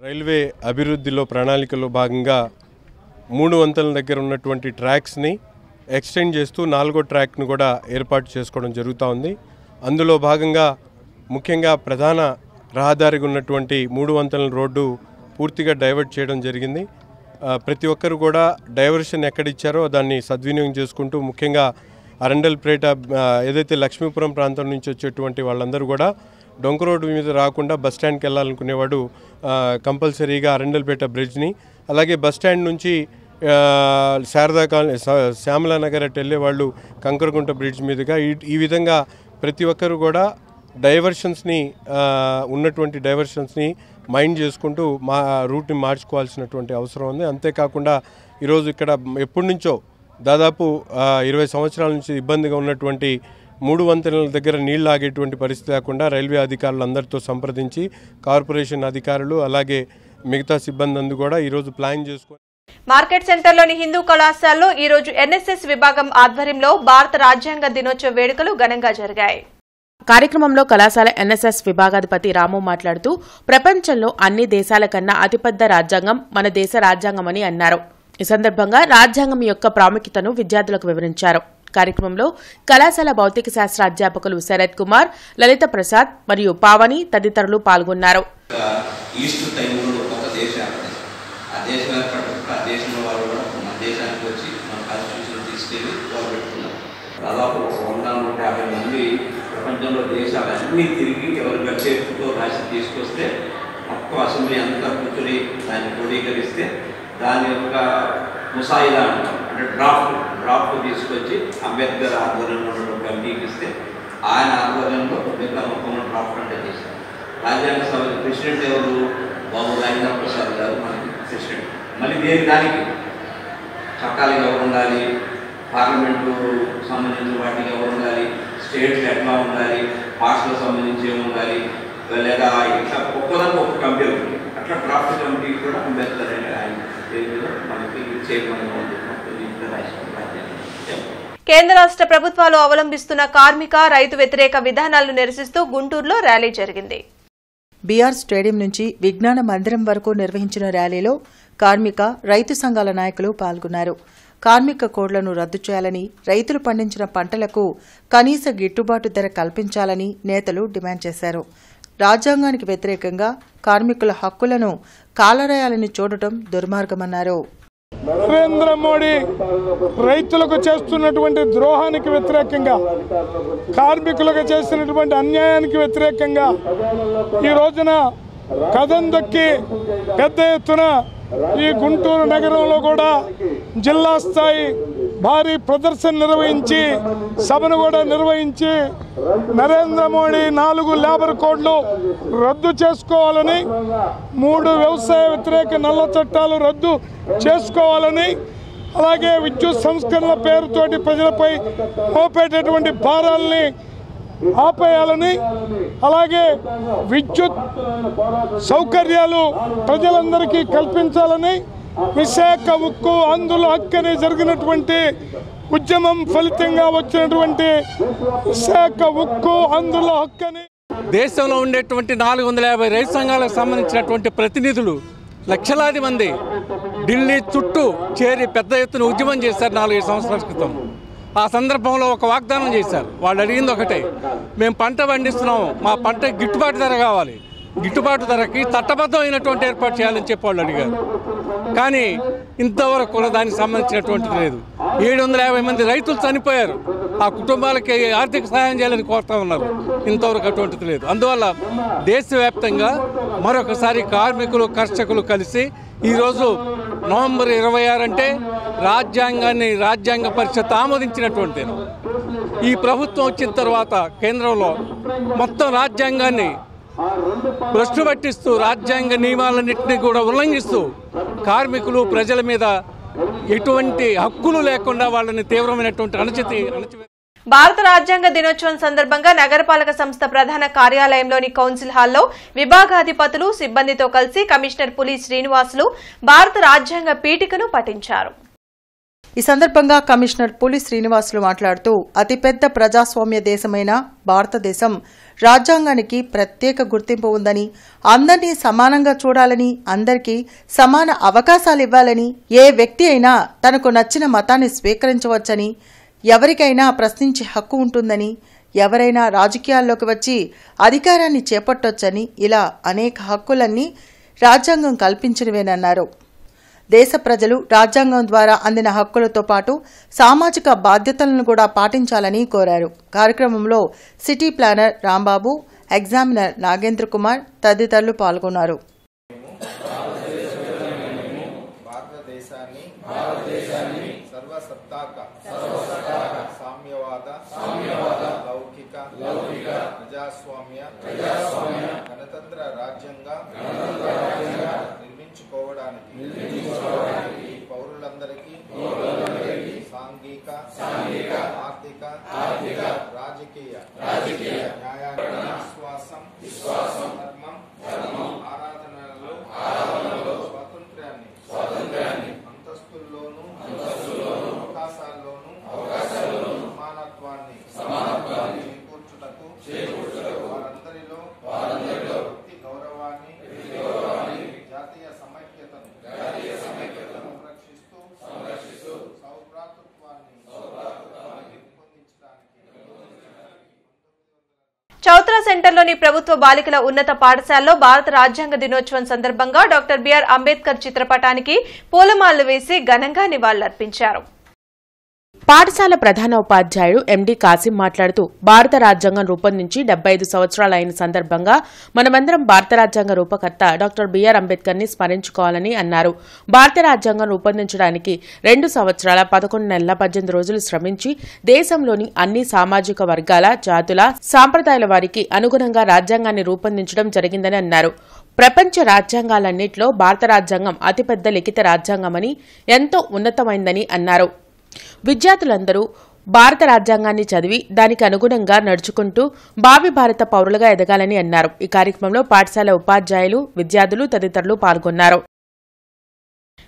రైల్వే అభివృద్ధిలో ప్రణాళికలో భాగంగా 3 వంతెనల దగ్గర ఉన్నటువంటి ట్రాక్స్ని ఎక్స్టెండ్ చేస్తూ 4వ ట్రాక్ను కూడా ఏర్పాటు చేసుకోవడం జరుగుతూ ఉంది. అందులో భాగంగా ముఖ్యంగా ప్రధాన రహదారికి ఉన్నటువంటి 3 వంతెనల రోడ్డు పూర్తిగా డైవర్ట్ చేయడం జరిగింది. ప్రతి ఒక్కరు కూడా డైవర్షన్ ఎక్కడిచ్చారో దాన్ని సద్వినియోగం చేసుకుంటూ ముఖ్యంగా అరండల్పేట ఏదైతే లక్ష్మీపురం ప్రాంతం నుంచి వచ్చేటువంటి వాళ్ళందరూ కూడా డొంక రోడ్డు మీద రాకుండా బస్టాండ్కి వెళ్ళాలనుకునేవాడు కంపల్సరీగా అరండల్పేట బ్రిడ్జ్ని, అలాగే బస్టాండ్ నుంచి శారదా కాలనీ శ్యామలా నగర్ అటు వెళ్ళేవాళ్ళు కంకరగుంట బ్రిడ్జ్ మీదుగా ఈ విధంగా ప్రతి ఒక్కరు కూడా డైవర్షన్స్ని ఉన్నటువంటి డైవర్షన్స్ని మైండ్ చేసుకుంటూ మా రూట్ని మార్చుకోవాల్సినటువంటి అవసరం ఉంది. అంతేకాకుండా ఈరోజు ఇక్కడ ఎప్పటి నుంచో దాదాపు 20 సంవత్సరాల నుంచి ఇబ్బందిగా ఉన్నటువంటి 3 వంతెనల దగ్గర నీళ్లు ఆగేటువంటి పరిస్థితి లేకుండా రైల్వే అధికారులు అందరితో సంప్రదించి కార్పొరేషన్ అధికారులు అలాగే మిగతా సిబ్బంది అందు కూడా ఈరోజు ప్లాన్ చేసుకొని మార్కెట్ సెంటర్లోని హిందూ కళాశాలలో ఈరోజు ఎన్ఎస్ఎస్ విభాగం ఆధ్వర్యంలో భారత రాజ్యాంగ దినోత్సవ వేడుకలు ఘనంగా జరిగాయి. కార్యక్రమంలో కళాశాల ఎన్ఎస్ఎస్ విభాగాధిపతి రాము మాట్లాడుతూ ప్రపంచంలో అన్ని దేశాల కన్నా అతిపెద్ద రాజ్యాంగం మన దేశ రాజ్యాంగమని అన్నారు. ఈ సందర్భంగా రాజ్యాంగం యొక్క ప్రాముఖ్యతను విద్యార్థులకు వివరించారు. కార్యక్రమంలో కళాశాల భౌతిక శాస్త్ర అధ్యాపకులు శరత్ కుమార్, లలిత ప్రసాద్ మరియు పావని తదితరులు పాల్గొన్నారు. దాదాపు 150 మంది ప్రపంచంలో దేశాలన్నీ తిరిగి ఎవరు గచ్చేతో రాసి తీసుకొస్తే మొత్తం అసెంబ్లీ అంతా కూర్చొని దాన్ని క్రోడీకరిస్తే దాని యొక్క ముసాయిదా అంటాం, అంటే డ్రాఫ్ట్ తీసుకొచ్చి అంబేద్కర్ ఆధ్వర్యంలో కమిటీకి ఇస్తే ఆయన ఆధ్వర్యంలో మిగతా మొత్తం డ్రాఫ్ట్ అంటే చేశారు. రాజ్యాంగ సభ ప్రెసిడెంట్ ఎవరు? బాబు రాజేంద్ర ప్రసాద్ గారు మనకి ప్రెసిడెంట్. మళ్ళీ దానికి చట్టాలకు ఎవరు ఉండాలి, పార్లమెంటు సంబంధించిన వాటికి ఎవరు ఉండాలి, స్టేట్స్ ఎట్లా ఉండాలి, భాషలకు సంబంధించి ఏమి ఉండాలి, లేదా ఇట్లా ఒక్కదానికి ఒక కమిటీ ఉంటుంది. అట్లా డ్రాఫ్ట్ కమిటీ కూడా అంబేద్కర్ అనే ఆయన మనకి చేయమని ఉంది. కేంద్ర రాష్ట్ర ప్రభుత్వాలు అవలంబిస్తున్న కార్మిక రైతు వ్యతిరేక విధానాలను నిరసిస్తూ గుంటూరులో ర్యాలీ జరిగింది. బీఆర్ స్టేడియం నుంచి విజ్ఞాన మందిరం వరకు నిర్వహించిన ర్యాలీలో కార్మిక రైతు సంఘాల నాయకులు పాల్గొన్నారు. కార్మిక కోడ్లను రద్దు చేయాలని, రైతులు పండించిన పంటలకు కనీస గిట్టుబాటు ధర కల్పించాలని నేతలు డిమాండ్ చేశారు. రాజ్యాంగానికి వ్యతిరేకంగా కార్మికుల హక్కులను కాలరాయాలని చూడటం దుర్మార్గమన్నారు. నరేంద్ర మోడీ రైతులకు చేస్తున్నటువంటి ద్రోహానికి వ్యతిరేకంగా, కార్మికులకు చేసినటువంటి అన్యాయానికి వ్యతిరేకంగా ఈ రోజున కదం దొక్కి పెద్ద ఎత్తున ఈ గుంటూరు నగరంలో కూడా జిల్లా స్థాయి భారీ ప్రదర్శన నిర్వహించి సభను కూడా నిర్వహించి నరేంద్ర మోడీ 4 లేబర్ కోడ్లు రద్దు చేసుకోవాలని, 3 వ్యవసాయ వ్యతిరేక నల్ల చట్టాలు రద్దు చేసుకోవాలని, అలాగే విద్యుత్ సంస్కరణల పేరుతోటి ప్రజలపై మోపేటటువంటి భారాలని ఆపేయాలని, అలాగే విద్యుత్ సౌకర్యాలు ప్రజలందరికీ కల్పించాలని, విశాఖ ఉక్కు అందులో హక్కని జరిగినటువంటి ఉద్యమం ఫలితంగా వచ్చినటువంటి విశాఖ ఉక్కు అందులో హక్కని దేశంలో ఉండేటువంటి 450 రైతు సంఘాలకు సంబంధించినటువంటి ప్రతినిధులు లక్షలాది మంది ఢిల్లీ చుట్టూ చేరి పెద్ద ఎత్తున ఉద్యమం చేశారు 4 సంవత్సరాల క్రితం. ఆ సందర్భంలో ఒక వాగ్దానం చేశారు. వాళ్ళు అడిగింది ఒకటే, మేము పంట పండిస్తున్నాము, మా పంటకి గిట్టుబాటు ధర కావాలి, గిట్టుబాటు ధరకి చట్టబద్ధమైనటువంటి ఏర్పాటు చేయాలని చెప్పి వాళ్ళు అడిగారు. కానీ ఇంతవరకు కూడా దానికి సంబంధించినటువంటిది లేదు. 750 మంది రైతులు చనిపోయారు. ఆ కుటుంబాలకి ఆర్థిక సహాయం చేయాలని కోరుతా ఉన్నారు. ఇంతవరకు అటువంటిది లేదు. అందువల్ల దేశవ్యాప్తంగా మరొకసారి కార్మికులు కర్షకులు కలిసి ఈరోజు నవంబర్ 26 అంటే రాజ్యాంగ పరిషత్ ఆమోదించినటువంటి ఈ ప్రభుత్వం వచ్చిన తర్వాత కేంద్రంలో మొత్తం రాజ్యాంగాన్ని భ్రష్టు పట్టిస్తూ రాజ్యాంగ నియమాలన్నింటినీ కూడా ఉల్లంఘిస్తూ కార్మికులు ప్రజల మీద ఎటువంటి హక్కులు లేకుండా వాళ్ళని తీవ్రమైనటువంటి అణచివేత. భారత రాజ్యాంగ దినోత్సవం సందర్భంగా నగరపాలక సంస్థ ప్రధాన కార్యాలయంలోని కౌన్సిల్ హాల్లో విభాగాధిపతులు సిబ్బందితో కలిసి కమిషనర్ పులి శ్రీనివాసులు భారత రాజ్యాంగ పీఠికను పఠించారు. ఈ సందర్భంగా కమిషనర్ పులి శ్రీనివాసులు మాట్లాడుతూ అతిపెద్ద ప్రజాస్వామ్య దేశమైన భారతదేశం రాజ్యాంగానికి ప్రత్యేక గుర్తింపు ఉందని, అందరినీ సమానంగా చూడాలని, అందరికీ సమాన అవకాశాలు ఇవ్వాలని, ఏ వ్యక్తి అయినా తనకు నచ్చిన మతాన్ని స్వీకరించవచ్చని, ఎవరికైనా ప్రశ్నించే హక్కు ఉంటుందని, ఎవరైనా రాజకీయాల్లోకి వచ్చి అధికారాన్ని చేపట్టొచ్చని, ఇలా అనేక హక్కులన్నీ రాజ్యాంగం కల్పించినవేనన్నారు. దేశ ప్రజలు రాజ్యాంగం ద్వారా అందిన హక్కులతో పాటు సామాజిక బాధ్యతలను కూడా పాటించాలని కోరారు. కార్యక్రమంలో city planar Rambabu, examiner Nagendra Kumar తదితరులు పాల్గొన్నారు. గణతంత్ర రాజ్యంగా నిర్మించుకోవడానికి పౌరులందరికీ సాంఘిక, ఆర్థిక, రాజకీయ న్యాయాన్ని విశ్వాసం, ధర్మం, ఆరాధనలలో స్వాతంత్ర్యాన్ని అంతస్తుల్లోనూ అవకాశాల్లోనూ సమానత్వాన్ని చేకూర్చుటకు వారందరిలో వ్యక్తి గౌరవాన్ని జాతీయ సమైక్యతను సంరక్షిస్తూ సౌభ్రాతృత్వాన్ని చౌత్రా సెంటర్లోని ప్రభుత్వ బాలికల ఉన్నత పాఠశాలలో భారత రాజ్యాంగ దినోత్సవం సందర్భంగా డాక్టర్ బిఆర్ అంబేద్కర్ చిత్రపటానికి పూలమాలలు వేసి ఘనంగా నివాళులర్పించారు. పాఠశాల ప్రధానోపాధ్యాయుడు ఎండి కాసిం మాట్లాడుతూ భారత రాజ్యాంగం రూపొందించి 75 సంవత్సరాలు అయిన సందర్భంగా మనమందరం భారత రాజ్యాంగ రూపకర్త డాక్టర్ బిఆర్ అంబేద్కర్ ని స్మరించుకోవాలని అన్నారు. భారత రాజ్యాంగం రూపొందించడానికి 2 సంవత్సరాల 11 నెలల 18 రోజులు శ్రమించి దేశంలోని అన్ని సామాజిక వర్గాల, జాతుల, సాంప్రదాయాల వారికి అనుగుణంగా రాజ్యాంగాన్ని రూపొందించడం జరిగిందని అన్నారు. ప్రపంచ రాజ్యాంగాలన్నింటిలో భారత రాజ్యాంగం అతిపెద్ద లిఖిత రాజ్యాంగమని, ఎంతో ఉన్నతమైందని అన్నారు. విద్యార్థులందరూ భారత రాజ్యాంగాన్ని చదివి దానికి అనుగుణంగా నడుచుకుంటూ భావి భారత పౌరులుగా ఎదగాలని అన్నారు. ఈ కార్యక్రమంలో పాఠశాల ఉపాధ్యాయులు, విద్యార్థులు తదితరులు పాల్గొన్నారు.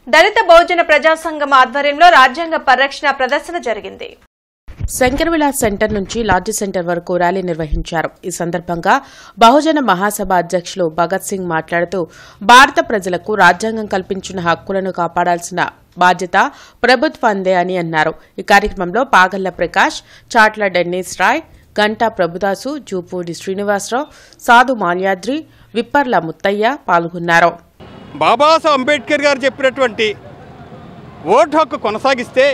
దళిత బహుజన ప్రజా సంఘం ఆధ్వర్యంలో రాజ్యాంగ పరిరక్షణ ప్రదర్శన జరిగింది. శంకర్ విలాస్ సెంటర్ నుంచి లాడ్జి సెంటర్ వరకు ర్యాలీ నిర్వహించారు. ఈ సందర్భంగా బహుజన మహాసభ అధ్యక్షులు భగత్ సింగ్ మాట్లాడుతూ భారత ప్రజలకు రాజ్యాంగం కల్పించిన హక్కులను కాపాడాల్సిన బాధ్యత ప్రభుత్వందే అని అన్నారు. ఈ కార్యక్రమంలో పాగళ్ల ప్రకాష్, చాట్ల డెన్నిస్ రాయ్, గంటా ప్రభుదాసు, జూపూడి శ్రీనివాసరావు, సాధు మాల్యాద్రి, విప్పర్ల ముత్తయ్య పాల్గొన్నారు. బాబాసాహెబ్ అంబేద్కర్ గారు చెప్పినటువంటి ఓటు హక్కు కొనసాగిస్తే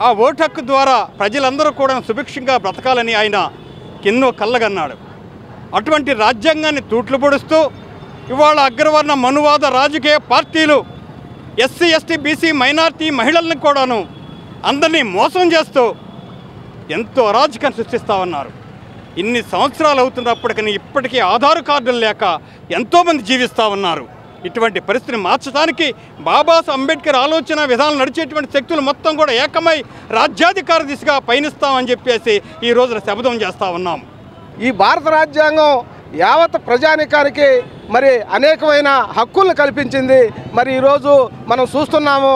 ఆ ఓటు హక్కు ద్వారా ప్రజలందరూ కూడా సుభిక్షంగా బ్రతకాలని ఆయన ఎన్నో కళ్ళగన్నాడు. అటువంటి రాజ్యాంగాన్ని తూట్లు పొడుస్తూ ఇవాళ అగ్రవర్ణ మనువాద రాజకీయ పార్టీలు ఎస్సీ, ఎస్టీ, బీసీ, మైనార్టీ మహిళలను కూడాను అందరినీ మోసం చేస్తూ ఎంతో అరాజకాన్ని సృష్టిస్తూ ఉన్నారు. ఇన్ని సంవత్సరాలు అవుతున్నప్పటికీ ఇప్పటికీ ఆధార్ కార్డులు లేక ఎంతోమంది జీవిస్తూ ఉన్నారు. ఇటువంటి పరిస్థితిని మార్చడానికి బాబాసాహెబ్ అంబేద్కర్ ఆలోచన విధానం నడిచేటువంటి శక్తులు మొత్తం కూడా ఏకమై రాజ్యాధికార దిశగా పయనిస్తామని చెప్పేసి ఈ రోజున శపథం చేస్తూ ఉన్నాం. ఈ భారత రాజ్యాంగం యావత్ ప్రజానికానికి మరి అనేకమైన హక్కులను కల్పించింది. మరి ఈరోజు మనం చూస్తున్నాము,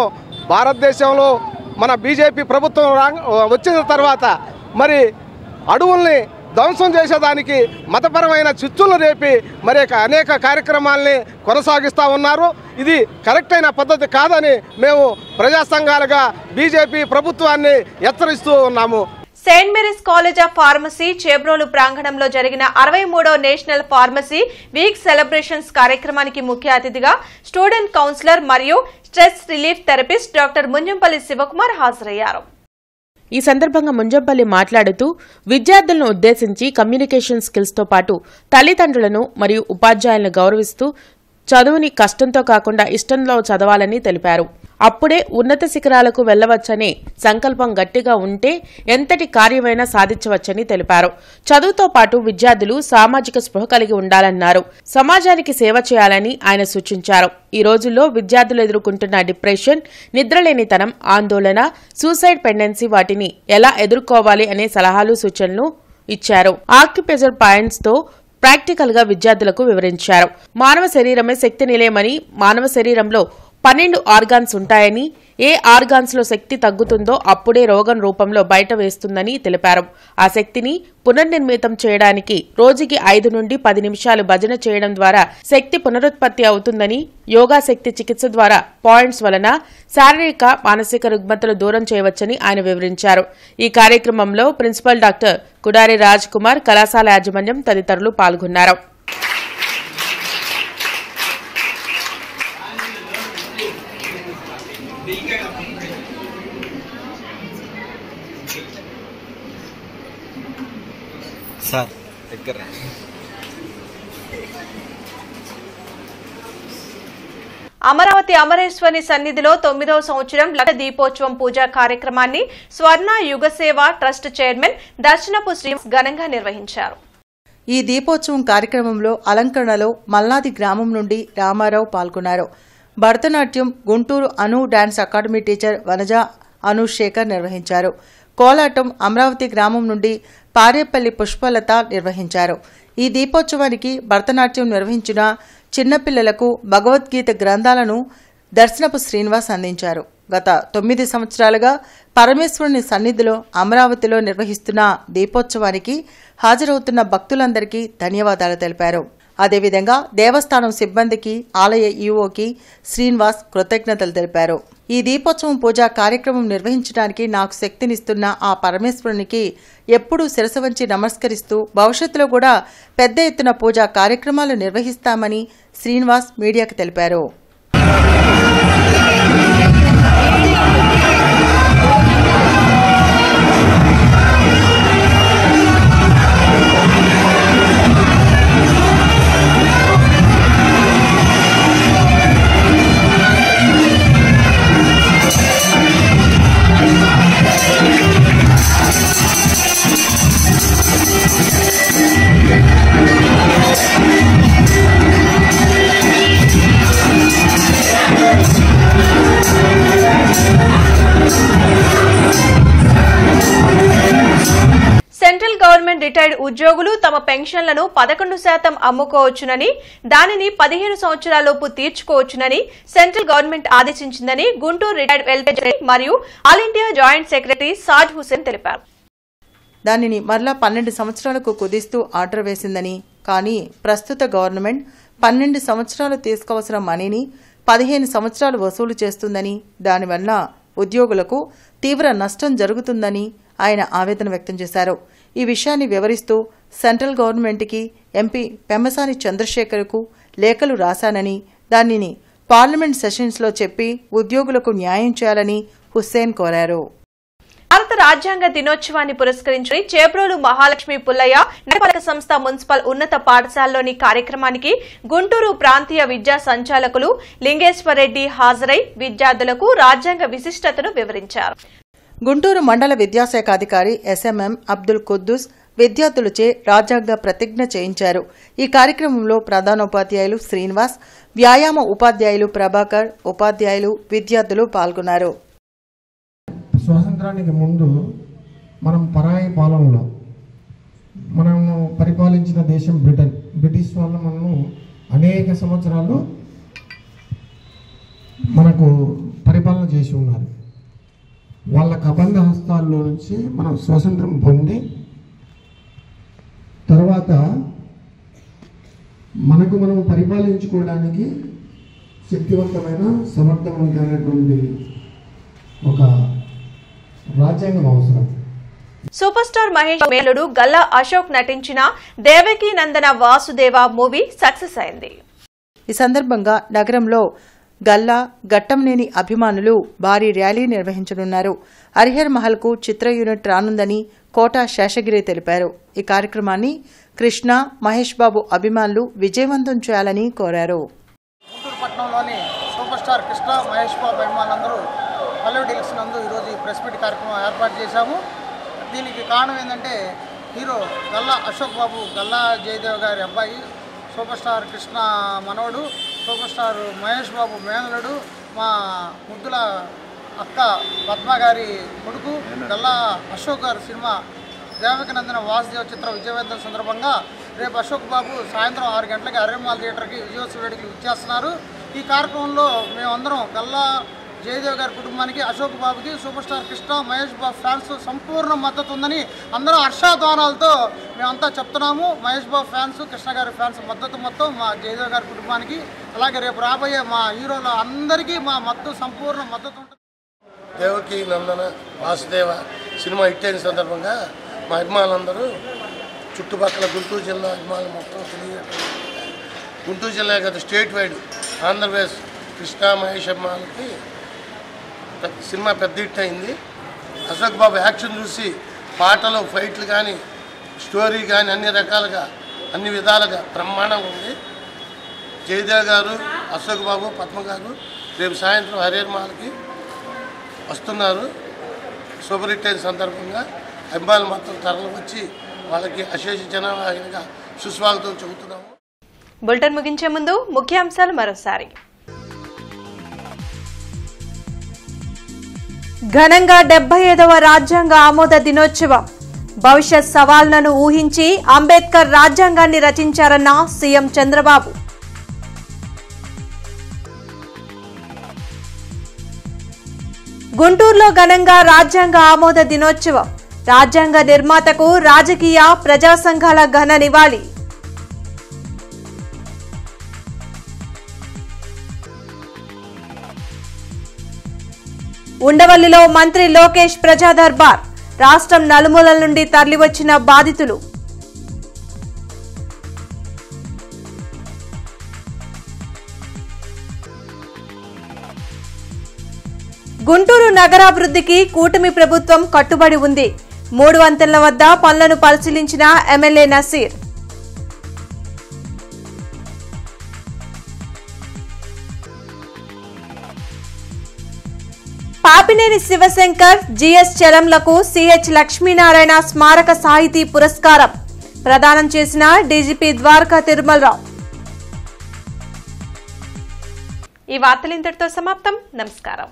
భారతదేశంలో మన బీజేపీ ప్రభుత్వం వచ్చిన తర్వాత మరి అడవుల్ని ధ్వంసం చేసేదానికి మతపరమైన చిచ్చులు రేపి మరి అనేక కార్యక్రమాల్ని కొనసాగిస్తూ ఉన్నారు. ఇది కరెక్ట్ అయిన పద్ధతి కాదని మేము ప్రజా సంఘాలుగా బీజేపీ ప్రభుత్వాన్ని హెచ్చరిస్తూ ఉన్నాము. Saint Mary's College of Pharmacy Chebrolu ప్రాంగణంలో జరిగిన 63వ నేషనల్ ఫార్మసీ వీక్ సెలబ్రేషన్స్ కార్యక్రమానికి ముఖ్య అతిథిగా స్టూడెంట్ కౌన్సిలర్ మరియు stress relief therapist doctor Munjampalli Sivakumar హాజరయ్యారు. ఈ సందర్భంగా ముంజంపల్లి మాట్లాడుతూ విద్యార్థులను ఉద్దేశించి కమ్యూనికేషన్ స్కిల్స్తో పాటు తల్లిదండ్రులను మరియు ఉపాధ్యాయులను గౌరవిస్తూ చదువుని కష్టంతో కాకుండా ఇష్టంలో చదవాలని తెలిపారు. అప్పుడే ఉన్నత శిఖరాలకు వెళ్లవచ్చనే సంకల్పం గట్టిగా ఉంటే ఎంతటి కార్యమైనా సాధించవచ్చని తెలిపారు. చదువుతో పాటు విద్యార్థులు సామాజిక స్పృహ కలిగి ఉండాలన్నారు. సమాజానికి సేవ చేయాలని ఆయన సూచించారు. ఈ రోజుల్లో విద్యార్థులు ఎదుర్కొంటున్న డిప్రెషన్, నిద్రలేనితనం, ఆందోళన, సూసైడ్ పెండెన్సీ వాటిని ఎలా ఎదుర్కోవాలి అనే సలహాలు సూచనలు ఇచ్చారు. ఆక్యుప్రెషర్ పాయింట్స్ తో ప్రాక్టికల్ గా విద్యార్థులకు వివరించారు. మానవ శరీరమే శక్తి నిలయమని, మానవ శరీరంలో 12 ఆర్గాన్స్ ఉంటాయని, ఏ ఆర్గాన్స్ లో శక్తి తగ్గుతుందో అప్పుడే రోగం రూపంలో బయట వేస్తుందని తెలిపారు. ఆ శక్తిని పునర్నిర్మితం చేయడానికి రోజుకి 5 నుండి 10 నిమిషాలు భజన చేయడం ద్వారా శక్తి పునరుత్పత్తి అవుతుందని, యోగా శక్తి చికిత్స ద్వారా పాయింట్స్ వలన శారీరక, మానసిక రుగ్మతలు దూరం చేయవచ్చని ఆయన వివరించారు. ఈ కార్యక్రమంలో ప్రిన్సిపల్ డాక్టర్ కుడారి రాజ్ కుమార్, కళాశాల యాజమాన్యం తదితరులు పాల్గొన్నారు. అమరావతి అమరేశ్వరి సన్నిధిలో 9వ సంవత్సరం లక్ష దీపోత్సవం పూజా కార్యక్రమాన్ని స్వర్ణ యుగసేవ ట్రస్ట్ చైర్మన్ దర్శనపు శ్రీనివాస్ ఘనంగా నిర్వహించారు. ఈ దీపోత్సవం కార్యక్రమంలో అలంకరణలో మల్లాది గ్రామం నుండి రామారావు పాల్గొన్నారు. భరతనాట్యం గుంటూరు అను డాన్స్ అకాడమీ టీచర్ వనజ అనుశేఖర్ నిర్వహించారు. కోలాటం అమరావతి గ్రామం నుండి పారేపల్లి పుష్పలత నిర్వహించారు. ఈ దీపోత్సవానికి భరతనాట్యం నిర్వహించిన చిన్నపిల్లలకు భగవద్గీత గ్రంథాలను దర్శనపు శ్రీనివాస్ అందించారు. గత 9 సంవత్సరాలుగా పరమేశ్వరుని సన్నిధిలో అమరావతిలో నిర్వహిస్తున్న దీపోత్సవానికి హాజరవుతున్న భక్తులందరికీ ధన్యవాదాలు తెలిపారు. అదేవిధంగా దేవస్థానం సిబ్బందికి, ఆలయ ఈవోకి శ్రీనివాస్ కృతజ్ఞతలు తెలిపారు. ఈ దీపోత్సవం పూజా కార్యక్రమం నిర్వహించడానికి నాకు శక్తినిస్తున్న ఆ పరమేశ్వరునికి ఎప్పుడూ శిరసు వంచి నమస్కరిస్తూ భవిష్యత్తులో కూడా పెద్ద ఎత్తున పూజా కార్యక్రమాలు నిర్వహిస్తామని శ్రీనివాస్ మీడియాకు తెలిపారు. సెంట్రల్ గవర్నమెంట్ రిటైర్డ్ ఉద్యోగులు తమ పెన్షన్లను 11% అమ్ముకోవచ్చునని, దానిని 15 సంవత్సరాలలోపు తీర్చుకోవచ్చునని సెంట్రల్ గవర్నమెంట్ ఆదేశించిందని గుంటూరు రిటైర్డ్ వెల్ఫేర్ మరియు all India joint secretary Saj Hussain తెలిపారు. దానిని మరలా 12 సంవత్సరాలకు కుదిస్తూ ఆర్డర్ వేసిందని, కానీ ప్రస్తుత గవర్నమెంట్ 12 సంవత్సరాలు తీసుకోవాల్సిన మనీని 15 సంవత్సరాలు వసూలు చేస్తుందని, దానివల్ల ఉద్యోగులకు తీవ్ర నష్టం జరుగుతుందని ఆయన ఆవేదన వ్యక్తం చేశారు. ఈ విషయాన్ని వివరిస్తూ సెంట్రల్ గవర్నమెంట్కి ఎంపీ పెమ్మసాని చంద్రశేఖర్కు లేఖలు రాశానని, దానిని పార్లమెంట్ సెషన్స్లో చెప్పి ఉద్యోగులకు న్యాయం చేయాలని హుస్సేన్ కోరారు. భారత రాజ్యాంగ దినోత్సవాన్ని పురస్కరించుకుని చేబ్రోలు మహాలక్ష్మి పుల్లయ్య నగరపాలక సంస్థ మున్సిపల్ ఉన్నత పాఠశాలలోని కార్యక్రమానికి గుంటూరు ప్రాంతీయ విద్యా సంచాలకులు లింగేశ్వరరెడ్డి హాజరై విద్యార్థులకు రాజ్యాంగ విశిష్టతను వివరించారు. గుంటూరు మండల విద్యాశాఖ అధికారి ఎస్ఎంఎం అబ్దుల్ కుద్దూస్ విద్యార్థులచే రాజ్యాంగ ప్రతిజ్ఞ చేయించారు. ఈ కార్యక్రమంలో ప్రధానోపాధ్యాయులు శ్రీనివాస్, వ్యాయామ ఉపాధ్యాయులు ప్రభాకర్, ఉపాధ్యాయులు, విద్యార్థులు పాల్గొన్నారు. స్వాతంత్రానికి ముందు మనం పరాయి పాలనలో మనము పరిపాలించిన దేశం బ్రిటిష్ వాళ్ళు మనము అనేక సంవత్సరాలు మనకు పరిపాలన చేసి ఉన్నారు. వాళ్ళ కబంధ హస్తాల్లో నుంచి మనం స్వాతంత్రం పొంది తర్వాత మనకు మనం పరిపాలించుకోవడానికి శక్తివంతమైన సమర్థవంతమైనటువంటి ఒక రాజ్యాంగం అవసరం. సూపర్ స్టార్ మహేష్ మేలుడు గల్లా అశోక్ నటించిన దేవకీ నందన వాసుదేవ మూవీ సక్సెస్ అయింది. ఈ సందర్భంగా నగరంలో గల్లా గట్టంనేని అభిమానులు భారీ ర్యాలీ నిర్వహించనున్నారు. హరిహర్ మహల్కు చిత్ర యూనిట్ రానుందని కోట శేషగిరి తెలిపారు. ఈ కార్యక్రమాన్ని కృష్ణ, మహేష్ బాబు అభిమానులు విజయవంతం చేయాలని కోరారు. గుంటూరు పట్టణంలోని సూపర్ స్టార్ కృష్ణ, మహేష్ బాబు అభిమానులందరూ పల్లవి డీలక్స్ నందు ఈరోజు ఈ ప్రెస్ మీట్ కార్యక్రమం ఏర్పాటు చేశాము. దీనికి కారణం ఏంటంటే హీరో గల్లా అశోక్ బాబు, గల్లా జయదేవ్ గారి అబ్బాయి, సూపర్ స్టార్ కృష్ణ మనవడు, సూపర్ స్టార్ మహేష్ బాబు మేనలుడు, మా ముద్దుల అక్క పద్మ గారి కొడుకు గల్లా అశోక్ గారు సినిమా దేవకనందన వాసుదేవ చిత్ర విజయవంతం సందర్భంగా రేపు అశోక్ బాబు సాయంత్రం 6 గంటలకి అరేమాల్ థియేటర్కి విజయోత్సవ వేడుకలు ఇచ్చేస్తున్నారు. ఈ కార్యక్రమంలో మేమందరం గల్లా జయదేవ్ గారి కుటుంబానికి, అశోక్ బాబుకి, super star Krishna, Mahesh Babu fans సంపూర్ణ మద్దతు ఉందని అందరం హర్షాధ్వానాలతో మేమంతా చెప్తున్నాము. మహేష్ బాబు ఫ్యాన్స్, కృష్ణ గారి ఫ్యాన్స్ మద్దతు మొత్తం మా జయదేవ్ గారి కుటుంబానికి, అలాగే రేపు రాబోయే మా హీరోల అందరికీ మా మద్దతు సంపూర్ణ మద్దతు ఉంటుంది. దేవకి నందన వాసుదేవ సినిమా హిట్ అయిన సందర్భంగా మా అభిమానులందరూ చుట్టుపక్కల గుంటూరు జిల్లా అభిమానులు మొత్తం తెలియజేయడం, గుంటూరు జిల్లా కదా స్టేట్ వైడ్ ఆంధ్రప్రదేశ్ కృష్ణ మహేష్ అభిమానులకి సినిమా పెద్ద హిట్ అయింది. అశోక్ బాబు యాక్షన్ చూసి పాటలు, ఫైట్లు కానీ, స్టోరీ కానీ అన్ని రకాలుగా, అన్ని విధాలుగా బ్రహ్మాండంగా ఉంది. జయదేవ్ గారు, అశోక్ బాబు, పద్మ గారు రేపు సాయంత్రం హరిహర్ మహల్కి వస్తున్నారు. సూపర్ హిట్ అయిన సందర్భంగా అభిమానులు మొత్తం తరలి వచ్చి వాళ్ళకి అశేష జనవాహినిగా సుస్వాగతం చెబుతున్నాము. బులెటిన్ ముగించే ముందు ముఖ్యాంశాలు మరోసారి. ఘనంగా 75వ రాజ్యాంగ ఆమోద దినోత్సవం. భవిష్యత్ సవాళ్లను ఊహించి అంబేద్కర్ రాజ్యాంగాన్ని రచించారన్న సీఎం చంద్రబాబు. గుంటూరులో ఘనంగా రాజ్యాంగ ఆమోద దినోత్సవం. రాజ్యాంగ నిర్మాతకు రాజకీయ, ప్రజా సంఘాల ఘన నివాళి. ఉండవల్లిలో మంత్రి లోకేష్ ప్రజా దర్బార్. రాష్ట్రం నలుమూలల నుండి తరలివచ్చిన బాధితులు. గుంటూరు నగరాభివృద్ధికి కూటమి ప్రభుత్వం కట్టుబడి ఉంది. 3 వంతెనల వద్ద పనులను పరిశీలించిన ఎమ్మెల్యే నసీర్. పాపినేని శివశంకర్, జిఎస్ చలంలకు సిహెచ్ లక్ష్మీనారాయణ స్మారక సాహితీ పురస్కారం ప్రదానం చేసిన డీజీపీ ద్వారకా తిరుమలరావు. ఈ వార్తలు ఇంతటితో సమాప్తం. నమస్కారం.